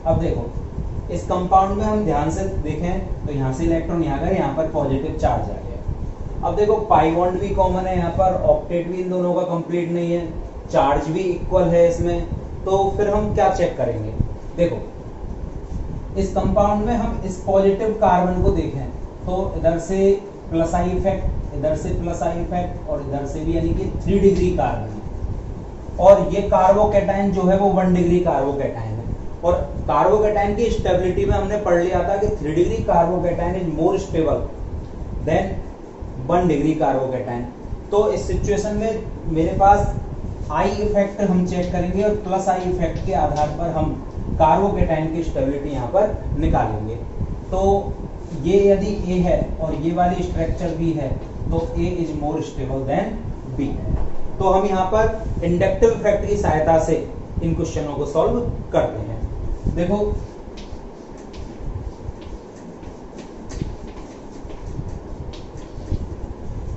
अब देखो इस कंपाउंड में हम ध्यान से देखें तो यहाँ से इलेक्ट्रॉन यहाँ गए, यहाँ पर पॉजिटिव चार्ज आ गया। अब देखो पाई बॉन्ड भी कॉमन है, यहाँ पर ऑक्टेट भी इन दोनों का कंप्लीट नहीं है, चार्ज भी इक्वल है इसमें। तो फिर हम क्या चेक करेंगे? देखो इस कंपाउंड में हम इस पॉजिटिव कार्बन को देखें तो इधर से प्लस आई इफेक्ट, इधर से प्लस आई इफेक्ट और इधर से भी, यानी कि 3 डिग्री कार्बन है। और ये कार्बोकैटायन जो है वो 1 डिग्री कार्बोकैटायन है। और कार्बोकैटायन की स्टेबिलिटी में हमने पढ़ लिया था कि 3 degree carbocation is more stable then 1 degree carbocation. तो इस सिचुएशन में मेरे पास आई इफेक्ट हम चेक करेंगे और प्लस आई इफेक्ट के आधार पर हम कार्बोकैटायन की स्टेबिलिटी यहाँ पर निकालेंगे। तो ये यदि A है और ये वाली स्ट्रक्चर B है तो A is more stable then B। तो हम यहाँ पर इंडक्टिव इफेक्ट की सहायता से इन क्वेश्चनों को सॉल्व करते हैं। देखो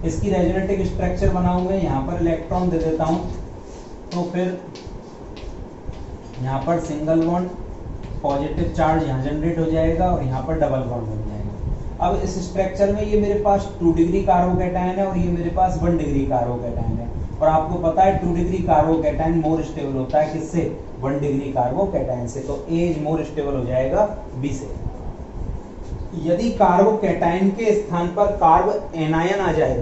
इसकी रेजोनेटिक स्ट्रक्चर बनाऊंगा, यहाँ पर इलेक्ट्रॉन दे देता हूं तो फिर यहाँ पर सिंगल बॉन्ड पॉजिटिव चार्ज यहाँ जनरेट हो जाएगा और यहाँ पर डबल बॉन्ड बन जाएगा। अब इस स्ट्रक्चर में ये मेरे पास 2 डिग्री कार्बोकैटायन है और ये मेरे पास 1 डिग्री कार्बोकैटायन है। और आपको पता है 2 डिग्री कार्बोकैटायन मोर स्टेबल होता है किससे? 1 डिग्री कार्बोकैटायन से। तो A इज मोर स्टेबल हो जाएगा B से। यदि कार्बोकैटायन के स्थान पर कार्ब एनायन आ जाए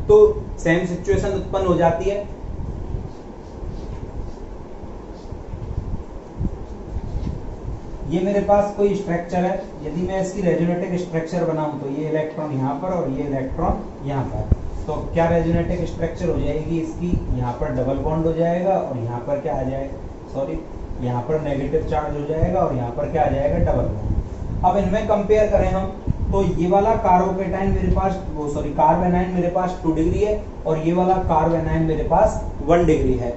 तो सेम सिचुएशन उत्पन्न हो जाती है। ये मेरे पास कोई स्ट्रक्चर है, यदि मैं इसकी रेजोनेटिक स्ट्रक्चर बनाऊं तो ये इलेक्ट्रॉन यहाँ पर और ये इलेक्ट्रॉन यहाँ पर, तो क्या रेजोनेटिक स्ट्रक्चर हो जाएगी इसकी? यहाँ पर डबल बॉन्ड हो जाएगा और यहाँ पर क्या आ जाएगा, सॉरी यहाँ पर नेगेटिव चार्ज हो जाएगा और यहाँ पर क्या आ जाएगा? Double bond. अब इनमें कंपेयर करें हम तो ये वाला कार्बोकैटायन मेरे पास, वो सॉरी कार्ब एनायन मेरे पास 2 डिग्री है और ये वाला कार्ब एनायन मेरे पास 1 डिग्री है।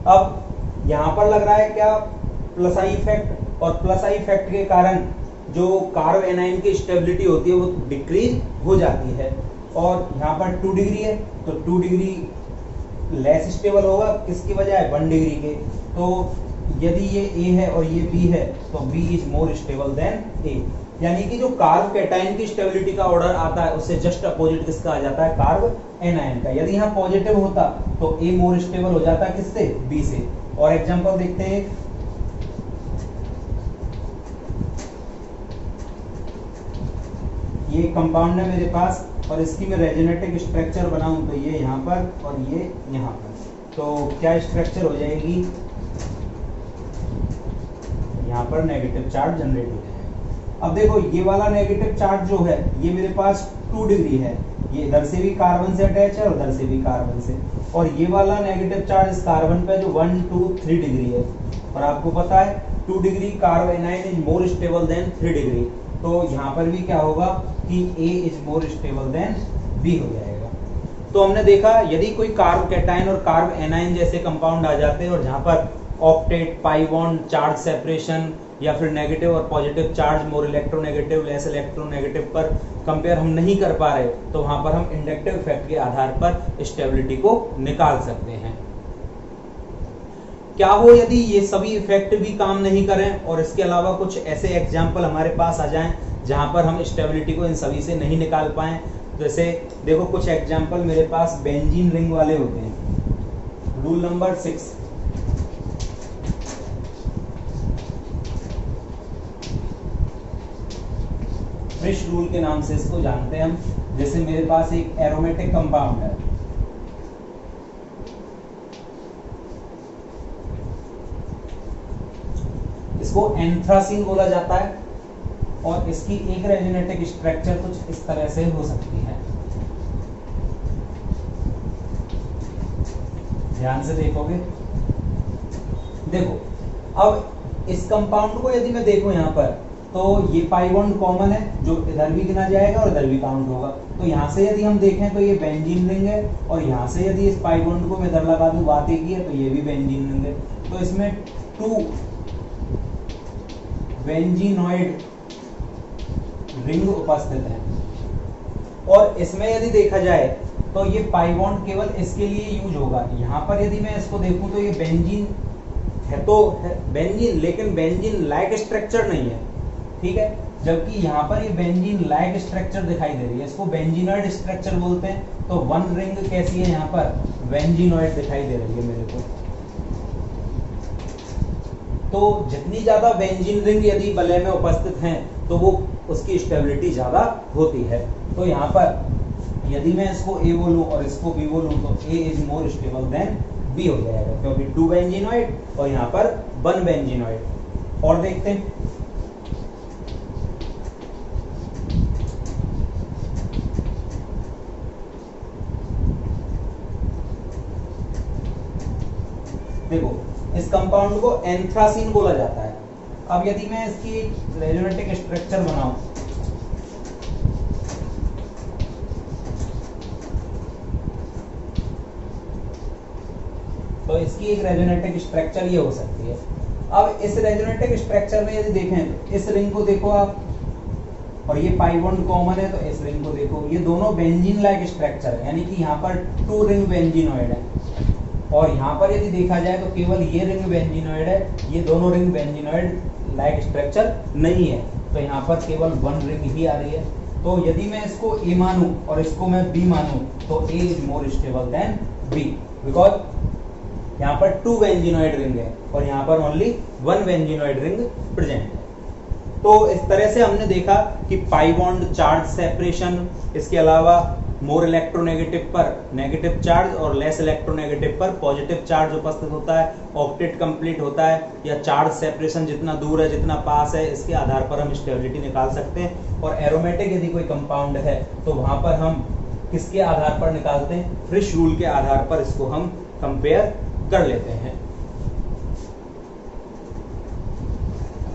अब यहाँ पर लग रहा है क्या? प्लस आई इफेक्ट, और प्लस आई इफेक्ट के कारण जो कार्ब एनायन की स्टेबिलिटी होती है वो डिक्रीज हो जाती है। और यहाँ पर 2 डिग्री है तो 2 डिग्री लेस स्टेबल होगा, किसकी बजाय? 1 डिग्री के। तो यदि ये A है और ये B है तो B is more stable then A। यानी कि जो कार्बोकैटायन की स्टेबिलिटी का ऑर्डर आता है उससे जस्ट अपोजिट किसका आ जाता है? कार्ब एनायन का। यदि यहाँ पॉजिटिव होता तो A मोर स्टेबल हो जाता है किससे? B से। और एग्जांपल देखते हैं, ये कंपाउंड है मेरे पास और इसकी मैं रेजोनेटिक स्ट्रक्चर बनाऊं तो ये यहाँ पर और ये यहाँ पर, तो क्या स्ट्रक्चर हो जाएगी? यहाँ पर नेगेटिव चार्ज जनरेट हो जाएगा। अब देखो ये वाला नेगेटिव चार्ज जो है ये मेरे पास 2 डिग्री है, ये इधर से भी कार्बन से अटैच है और उधर से भी कार्बन से, और ये वाला नेगेटिव चार्ज इस कार्बन पे जो 1 2 3 डिग्री है, और आपको पता है 2 degree carbon A9 is more stable then 3 degree, तो यहाँ पर भी क्या होगा कि A is more stable then B हो जाएगा। तो हमने देखा यदि कोई कार्ब कैटायन और कार्ब एनाइन जैसे कंपाउंड आ जाते हैं और जहाँ पर octet, pi bond, charge separation या फिर नेगेटिव और positive charge, more electronegative, less electronegative पर कंपेयर हम नहीं कर पा रहे, तो वहां पर हम इंडक्टिव इफेक्ट के आधार पर स्टेबिलिटी को निकाल सकते हैं। क्या हो यदि ये सभी इफेक्ट भी काम नहीं करें और इसके अलावा कुछ ऐसे एग्जाम्पल हमारे पास आ जाएं जहां पर हम स्टेबिलिटी को इन सभी से नहीं निकाल पाएं। जैसे देखो कुछ एग्जाम्पल मेरे पास बेंजीन रिंग वाले होते हैं। रूल नंबर 6, फ्रिश रूल के नाम से इसको जानते हैं हम। जैसे मेरे पास एक एरोमेटिक कंपाउंड है, इसको एंथ्रासीन बोला जाता है, और इसकी एक रेजोनेटिक स्ट्रक्चर कुछ इस तरह से हो सकती है। ध्यान से देखोगे, देखो अब इस कंपाउंड को यदि मैं देखूं यहाँ पर, तो ये पाई बॉन्ड कॉमन है जो इधर भी गिना जाएगा और इधर भी काउंट होगा। तो यहाँ से यदि हम देखें तो ये बेंजीन रिंग है, और यहाँ से यदि इस पाई बॉन्ड को मैं इधर लगा दूं, बात एक ही है, तो ये भी बेंजीन रिंग है। तो इसमें 2 बेंजीनॉइड रिंग उपस्थित है, और इसमें यदि देखा जाए तो ये पाई बॉन्ड केवल इसके लिए यूज होगा। यहाँ पर यदि मैं इसको देखूं तो ये बेंजीन है, तो बेंजीन, लेकिन बेंजीन लाइक स्ट्रक्चर नहीं है, ठीक है, जबकि यहाँ पर ये बेंजीन लाइक स्ट्रक्चर दिखाई दे रही है, इसको बेंजीनॉइड स्ट्रक्चर बोलते हैं। तो 1 रिंग कैसी है, यहाँ पर बेंजीनॉइड दिखाई दे रही है मेरे को। तो जितनी ज्यादा बेंजीन रिंग यदि वलय में उपस्थित हैं तो वो उसकी स्टेबिलिटी ज्यादा होती है। तो यहाँ पर यदि मैं इसको A बोलूं और इसको B बोलूं तो A is more stable then B हो जाएगा, क्योंकि 2 बेंजीनॉइड और यहाँ पर 1 बेंजीनॉइड। और देखते हैं, देखो इस कंपाउंड को एंथ्रासीन बोला जाता है। अब यदि मैं इसकी रेजोनेटिक स्ट्रक्चर बनाऊं, तो इसकी एक रेजोनेटिक स्ट्रक्चर ये हो सकती है। अब इस रेजोनेटिक स्ट्रक्चर में यदि देखें तो इस रिंग को देखो आप, और ये पाई बॉन्ड कॉमन है, तो इस रिंग को देखो, ये दोनों बेंजीन लाइक स्ट्रक्चर है, यानी कि यहाँ पर 2 रिंग बेंजीनॉइड है, और यहाँ पर यदि देखा जाए तो केवल ये रिंग बेंजीनॉइड है, ये दोनों रिंग बेंजीनॉइड लाइक स्ट्रक्चर नहीं है, तो यहाँ पर केवल 1 रिंग ही आ रही है। तो यदि मैं इसको A मानूं और इसको मैं B मानूं तो A is more stable then B, because यहाँ पर 2 बेंजीनॉइड रिंग है और यहाँ पर ओनली 1 बेंजीनॉइड रिंग प्रेजेंट है। तो इस तरह से हमने देखा कि पाई बॉन्ड, चार्ज सेपरेशन, इसके अलावा मोर इलेक्ट्रोनेगेटिव पर नेगेटिव चार्ज और लेस इलेक्ट्रोनेगेटिव पर पॉजिटिव चार्ज उपस्थित होता है, ऑक्टेट कंप्लीट होता है, या चार्ज सेपरेशन जितना दूर है जितना पास है, इसके आधार पर हम स्टेबिलिटी निकाल सकते हैं। और एरोमेटिक यदि कोई कंपाउंड है तो वहां पर हम किसके आधार पर निकालते हैं, फ्रिश रूल के आधार पर इसको हम कंपेयर कर लेते हैं।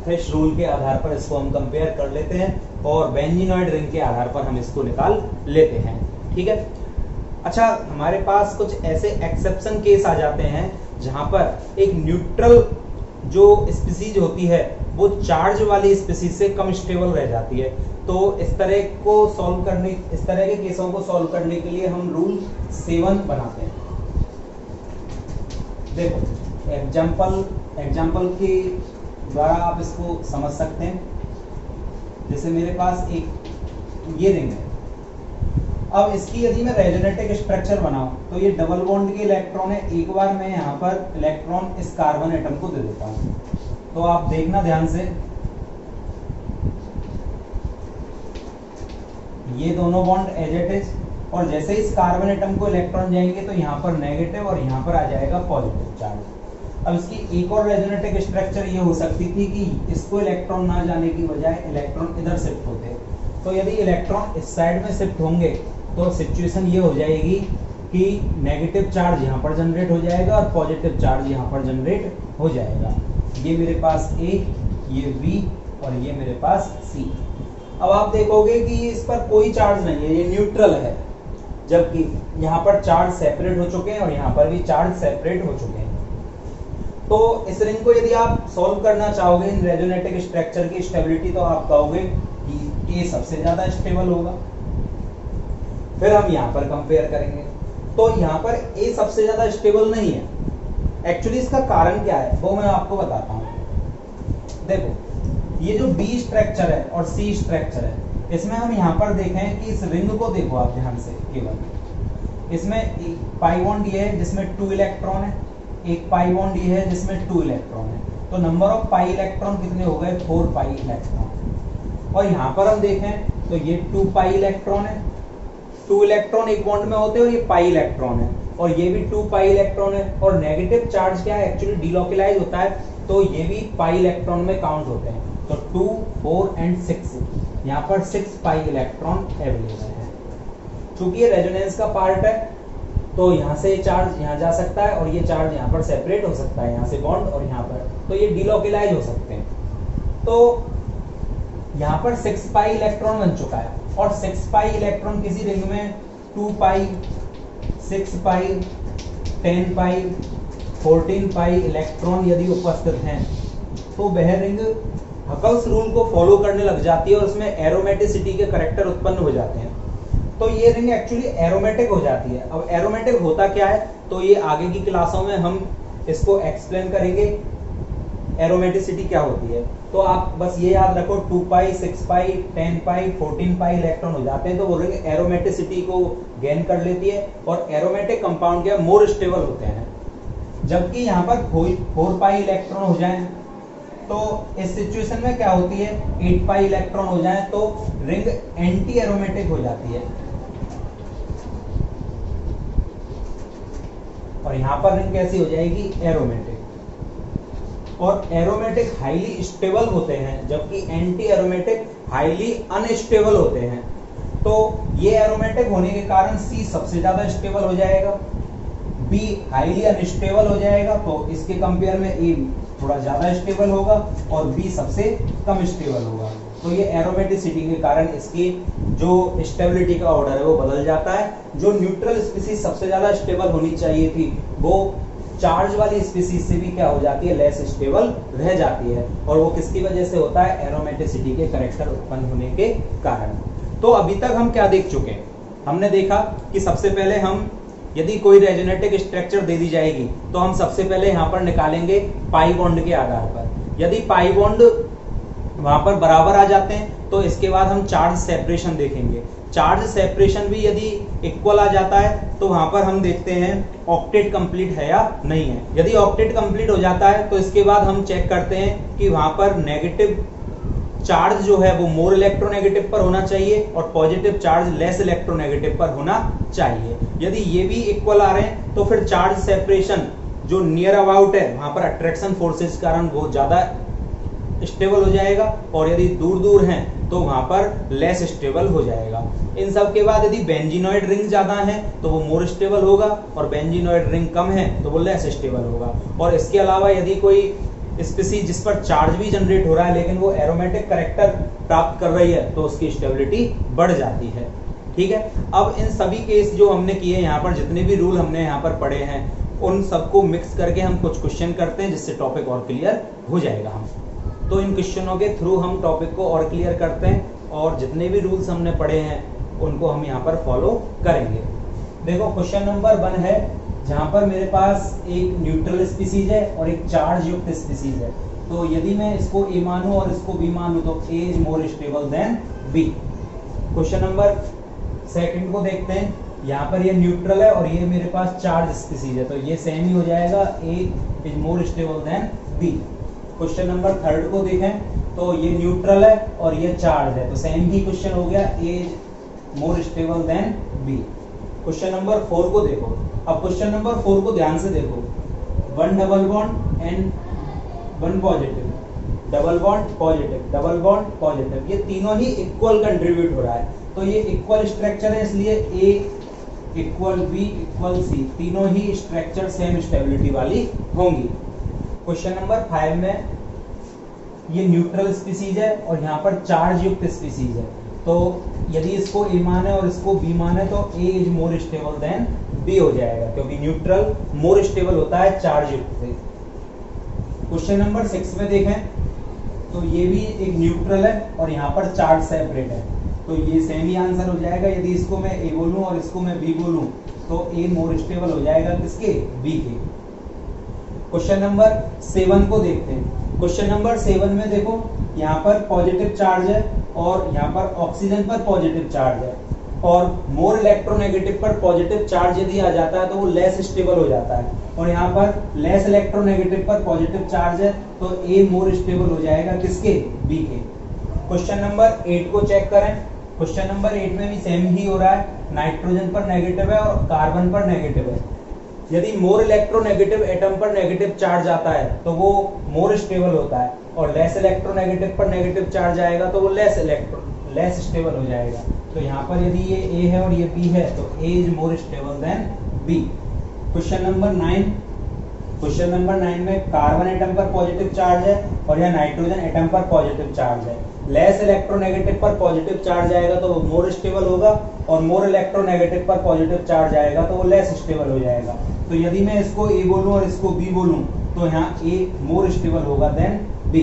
फ्रिश रूल के आधार पर इसको हम कंपेयर कर लेते हैं और बेंजीनॉइड रिंग के आधार पर हम इसको निकाल लेते हैं, ठीक है। अच्छा, हमारे पास कुछ ऐसे एक्सेप्शन केस आ जाते हैं जहां पर एक न्यूट्रल जो स्पीसीज होती है वो चार्ज वाली स्पीसीज से कम स्टेबल रह जाती है। तो इस तरह के केसों को सॉल्व करने के लिए हम रूल 7 बनाते हैं। देखो एग्जाम्पल के द्वारा आप इसको समझ सकते हैं। जैसे मेरे पास एक ये रिंग है, अब इसकी यदि मैं रेजोनेटिक स्ट्रक्चर बनाऊं तो ये डबल बॉन्ड के इलेक्ट्रॉन है, एक बार मैं यहाँ पर इलेक्ट्रॉन इस कार्बन एटम को दे देता हूं। तो आप देखना ध्यान से, ये दोनों बॉन्ड एज इट इज, और जैसे इस कार्बन एटम को इलेक्ट्रॉन जाएंगे तो यहाँ पर नेगेटिव और यहाँ पर आ जाएगा पॉजिटिव चार्ज। अब इसकी एक और रेजोनेटिक स्ट्रक्चर ये हो सकती थी कि इसको इलेक्ट्रॉन ना जाने की बजाय इलेक्ट्रॉन इधर शिफ्ट होते, तो यदि इलेक्ट्रॉन इस साइड में शिफ्ट होंगे तो सिचुएशन ये हो जाएगी कि नेगेटिव चार्ज यहाँ पर जनरेट हो जाएगा और पॉजिटिव चार्ज यहाँ पर जनरेट हो जाएगा। ये मेरे पास A, ये B और ये मेरे पास C। अब आप देखोगे कि इस पर कोई चार्ज नहीं है, ये न्यूट्रल है, जबकि यहाँ पर चार्ज सेपरेट हो चुके हैं और यहाँ पर भी चार्ज सेपरेट हो चुके हैं। तो इस रिंग को यदि आप सॉल्व करना चाहोगे इन रेजोनेटिक स्ट्रक्चर की स्टेबिलिटी, तो आप कहोगे कि A सबसे ज्यादा स्टेबल होगा। फिर हम यहाँ पर कंपेयर करेंगे, तो यहाँ पर A सबसे ज्यादा स्टेबल नहीं है। एक्चुअली इसका कारण क्या है वो मैं आपको बताता हूँ। देखो, ये जो B स्ट्रक्चर है और C स्ट्रक्चर है, इसमें हम यहाँ पर देखें कि इस रिंग को देखो आप ध्यान से केवल, इसमें पाई बॉन्ड ये है जिसमें 2 इलेक्ट्रॉन है, एक पाई बॉन्ड ये है जिसमें 2 इलेक्ट्रॉन है, तो नंबर ऑफ पाई इलेक्ट्रॉन कितने हो गए? 4 पाई इलेक्ट्रॉन। और यहाँ पर हम देखें तो ये 2 पाई इलेक्ट्रॉन है, 2 इलेक्ट्रॉन एक बॉन्ड में होते हैं और ये पाई इलेक्ट्रॉन है, और ये भी 2 पाई इलेक्ट्रॉन है। और नेगेटिव चार्ज क्या है? एक्चुअली डिलोकलाइज होता है, तो ये भी पाई इलेक्ट्रॉन में काउंट होते हैं। तो 2, 4 एंड 6, यहाँ पर 6 पाई इलेक्ट्रॉन अवेलेबल है। चूंकि ये रेजोनेंस का पार्ट है, तो यहाँ से चार्ज यहाँ जा सकता है और ये चार्ज यहाँ पर सेपरेट हो सकता है, यहाँ से बॉन्ड और यहाँ पर, तो ये डिलोकलाइज हो सकते हैं। तो यहाँ पर 6 पाई इलेक्ट्रॉन बन चुका है, और 6 पाई इलेक्ट्रॉन किसी रिंग में 2 पाई, 6 पाई, 10 पाई, 14 पाई इलेक्ट्रॉन यदि उपस्थित हैं, तो वह रिंग हकल्स रूल को फॉलो करने लग जाती है और उसमें एरोमेटिसिटी के करैक्टर उत्पन्न हो जाते हैं। तो ये रिंग एक्चुअली एरोमेटिक हो जाती है। अब एरोमेटिक होता क्या है, तो ये आगे की क्लासों में हम इसको एक्सप्लेन करेंगे एरोमेटिसिटी क्या होती है। तो आप बस ये याद रखो, 2 पाई, 6 पाई, 10 पाई, 14 पाई इलेक्ट्रॉन हो जाते हैं, तो वो रिंग एरोमेटिसिटी को गेन कर लेती है, और एरोमेटिक कंपाउंड क्या मोर स्टेबल होते हैं। जबकि यहाँ पर 4 पाई इलेक्ट्रॉन हो जाए, तो इस सिचुएशन में क्या होती है, 8 पाई इलेक्ट्रॉन हो जाए तो रिंग एंटी एरोमेटिक हो जाती है, और यहां पर रिंग कैसी हो जाएगी? एरोमेटिक। और एरोमेटिक हाईली स्टेबल होते हैं, जबकि एंटी एरोमेटिक हाईली अनस्टेबल होते हैं। तो ये एरोमेटिक होने के कारण C सबसे ज्यादा स्टेबल हो जाएगा, B हाईली अनस्टेबल हो जाएगा, तो इसके कंपेयर में A थोड़ा ज्यादा स्टेबल होगा और B सबसे कम स्टेबल होगा। तो ये एरोमेटिसिटी के कारण इसकी जो स्टेबिलिटी का ऑर्डर है वो बदल जाता है। जो न्यूट्रल स्पीसीज सबसे ज्यादा स्टेबल होनी चाहिए थी, वो चार्ज वाली स्पीसीज से भी क्या हो जाती है? लेस स्टेबल रह जाती है। और वो किसकी वजह से होता है? एरोमेटिसिटी के करैक्टर उत्पन्न होने के कारण। तो अभी तक हम क्या देख चुके हैं? हमने देखा कि सबसे पहले हम यदि कोई रेजोनेटिक स्ट्रक्चर दे दी जाएगी, तो हम सबसे पहले यहाँ पर निकालेंगे पाई बॉन्ड के आधार पर। यदि पाई बॉन्ड वहां पर बराबर आ जाते हैं, तो इसके बाद हम चार्ज सेपरेशन देखेंगे। चार्ज सेपरेशन भी यदि इक्वल आ जाता है, तो वहां पर हम देखते हैं ऑक्टेट कंप्लीट है या नहीं है। यदि ऑक्टेट कंप्लीट हो जाता है, तो इसके बाद हम चेक करते हैं कि वहां पर नेगेटिव चार्ज जो है वो मोर इलेक्ट्रोनेगेटिव पर होना चाहिए और पॉजिटिव चार्ज लेस इलेक्ट्रोनेगेटिव पर होना चाहिए। यदि ये भी इक्वल आ रहे हैं, तो फिर चार्ज सेपरेशन जो नियर अबाउट है, वहां पर अट्रैक्शन फोर्सेस के कारण वो ज्यादा स्टेबल हो जाएगा, और यदि दूर दूर हैं तो वहां पर लेस स्टेबल हो जाएगा। इन सब के बाद यदि बेंजीनॉइड रिंग ज्यादा है तो वो मोर स्टेबल होगा, और बेंजीनॉइड रिंग कम है तो वो लेस स्टेबल होगा। और इसके अलावा यदि कोई स्पीसीज जिस पर चार्ज भी जनरेट हो रहा है लेकिन वो एरोमेटिक करैक्टर प्राप्त कर रही है, तो उसकी स्टेबिलिटी बढ़ जाती है। ठीक है, अब इन सभी केस जो हमने किए यहाँ पर, जितने भी रूल हमने यहाँ पर पढ़े हैं, उन सबको मिक्स करके हम कुछ क्वेश्चन करते हैं, जिससे टॉपिक और क्लियर हो जाएगा। हम तो इन क्वेश्चनों के थ्रू हम टॉपिक को और क्लियर करते हैं, और जितने भी रूल्स हमने पढ़े हैं उनको हम यहाँ पर फॉलो करेंगे। देखो, क्वेश्चन नंबर 1 है, जहां पर मेरे पास एक न्यूट्रल स्पीसीज है और एक चार्ज युक्त स्पीसीज है। तो यदि मैं इसको A मानूं और इसको B मानूं, तो A is more stable then B। Question number 2 को देखते हैं। यहाँ पर ये न्यूट्रल है और ये मेरे पास चार्ज स्पीसीज है, तो ये सेम ही हो जाएगा, A is more stable then B। Question number 3 को देखें, तो ये न्यूट्रल है और ये चार्ज है, तो सेम ही क्वेश्चन हो गया, A is more stable then B। Question number 4 को देखो। अब क्वेश्चन नंबर 4 को ध्यान से देखो, 1 double bond and one positive, double bond positive, double bond positive, ये तीनों ही इक्वल कंट्रीब्यूट हो रहा है। तो ये इक्वल स्ट्रक्चर है, इसलिए ए इक्वल बी इक्वल सी, तीनों ही स्ट्रक्चर सेम स्टेबिलिटी वाली होंगी। क्वेश्चन नंबर 5 में ये न्यूट्रल स्पीसीज है और यहाँ पर चार्ज युक्त स्पीसीज है। तो यदि इसको ए मान है और इसको बी मान है तो A is more stable than B हो जाएगा, क्योंकि न्यूट्रल मोर स्टेबल होता है चार्ज युक्त से। क्वेश्चन नंबर 6 में देखें तो ये भी एक न्यूट्रल है और यहाँ पर चार्ज सेपरेट है, तो ये सेम ही आंसर हो जाएगा। यदि इसको मैं ए बोलूं और इसको मैं बी बोलूं तो ए मोर स्टेबल हो जाएगा किसके, बी के। क्वेश्चन नंबर 7 को देखते हैं। क्वेश्चन नंबर 7 में देखो यहाँ पर पॉजिटिव चार्ज है और यहाँ पर ऑक्सीजन पर पॉजिटिव चार्ज है, और मोर इलेक्ट्रोनेगेटिव पर पॉजिटिव चार्ज यदि आ जाता है तो वो लेस स्टेबल हो जाता है, और यहाँ पर लेस इलेक्ट्रोनेगेटिव पर पॉजिटिव चार्ज है तो ए मोर स्टेबल हो जाएगा किसके, बी के। क्वेश्चन नंबर 8 को चेक करें। क्वेश्चन नंबर 8 में भी सेम ही हो रहा है, नाइट्रोजन पर नेगेटिव है और कार्बन पर नेगेटिव है। यदि मोर इलेक्ट्रोनेगेटिव एटम पर नेगेटिव चार्ज आता है तो वो मोर स्टेबल होता है, और लेस इलेक्ट्रोनेगेटिव पर नेगेटिव चार्ज आएगा तो वो लेस स्टेबल हो जाएगा। तो यहाँ पर यदि ये ए है और ये बी है तो A is more stable than B. Question number 9, question number 9 में कार्बन एटम पर पॉजिटिव चार्ज है और यह नाइट्रोजन एटम पर पॉजिटिव चार्ज है। लेस इलेक्ट्रोनेगेटिव पर पॉजिटिव चार्ज आएगा तो वो मोर स्टेबल होगा, और मोर इलेक्ट्रोनेगेटिव पर पॉजिटिव चार्ज आएगा तो वो लेस स्टेबल हो जाएगा। तो यदि मैं इसको ए बोलूं और इसको बी बोलूं तो यहाँ ए मोर स्टेबल होगा than B.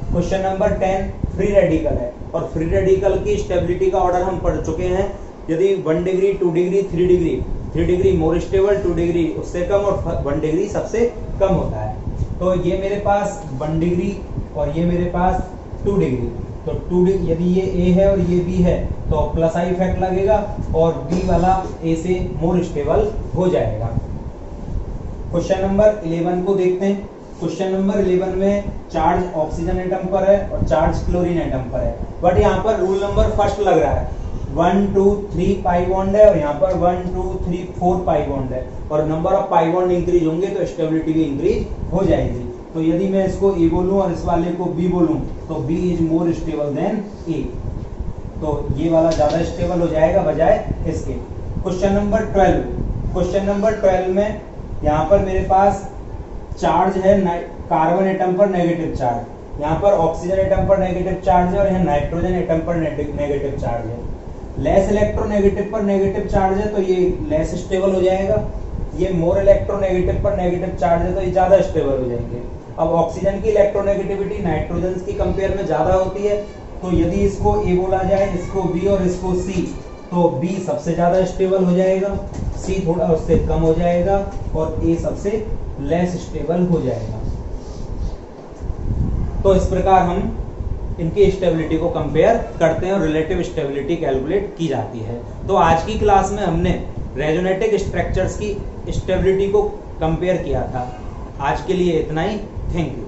Question number 10 free radical है, और फ्री रेडिकल की स्टेबिलिटी का ऑर्डर हम पढ़ चुके हैं। यदि 1 degree 2 degree 3 degree, 3 degree more stable, 2 degree उससे कम और 1 डिग्री सबसे कम होता है। तो ये मेरे पास 1 डिग्री और ये मेरे पास 2 डिग्री, तो 2 डिग्री यदि ये ए है और ये बी है तो प्लस आई इफेक्ट लगेगा और बी वाला ए से मोर स्टेबल हो जाएगा। क्वेश्चन नंबर 11 को देखते हैं। क्वेश्चन नंबर 11 में चार्ज ऑक्सीजन एटम पर है और चार्ज क्लोरीन एटम पर है, बट यहाँ पर रूल नंबर फर्स्ट लग रहा है। 1 2 3 पाई बॉन्ड है और यहाँ पर 1 2 3 4 पाई बॉन्ड है, और number of pi bond increase होंगे तो स्टेबिलिटी भी इंक्रीज हो जाएगी। तो यदि मैं इसको ए बोलूं और इस वाले को बी बोलूं तो B is more stable than A, तो ये वाला ज्यादा स्टेबल हो जाएगा बजाय इसके। क्वेश्चन नंबर 12, क्वेश्चन नंबर 12 में यहाँ पर मेरे पास चार्ज है कार्बन एटम पर नेगेटिव चार्ज, यहाँ पर ऑक्सीजन एटम पर नेगेटिव चार्ज है और यहाँ नाइट्रोजन एटम पर नेगेटिव चार्ज है। लेस इलेक्ट्रोनेगेटिव पर नेगेटिव चार्ज है तो ये लेस स्टेबल हो जाएगा, ये मोर इलेक्ट्रोनेगेटिव पर नेगेटिव चार्ज है तो ये ज्यादा स्टेबल हो जाएंगे। अब ऑक्सीजन की इलेक्ट्रोनेगेटिविटी नाइट्रोजन की कंपेयर में ज्यादा होती है, तो यदि इसको ए बोला जाए, इसको बी और इसको सी, तो बी सबसे ज्यादा स्टेबल हो जाएगा, सी थोड़ा उससे कम हो जाएगा और ए सबसे लेस स्टेबल हो जाएगा। तो इस प्रकार हम इनकी स्टेबिलिटी को कंपेयर करते हैं और रिलेटिव स्टेबिलिटी कैलकुलेट की जाती है। तो आज की क्लास में हमने रेजोनेटिक स्ट्रक्चर्स की स्टेबिलिटी को कंपेयर किया था। आज के लिए इतना ही, थैंक यू।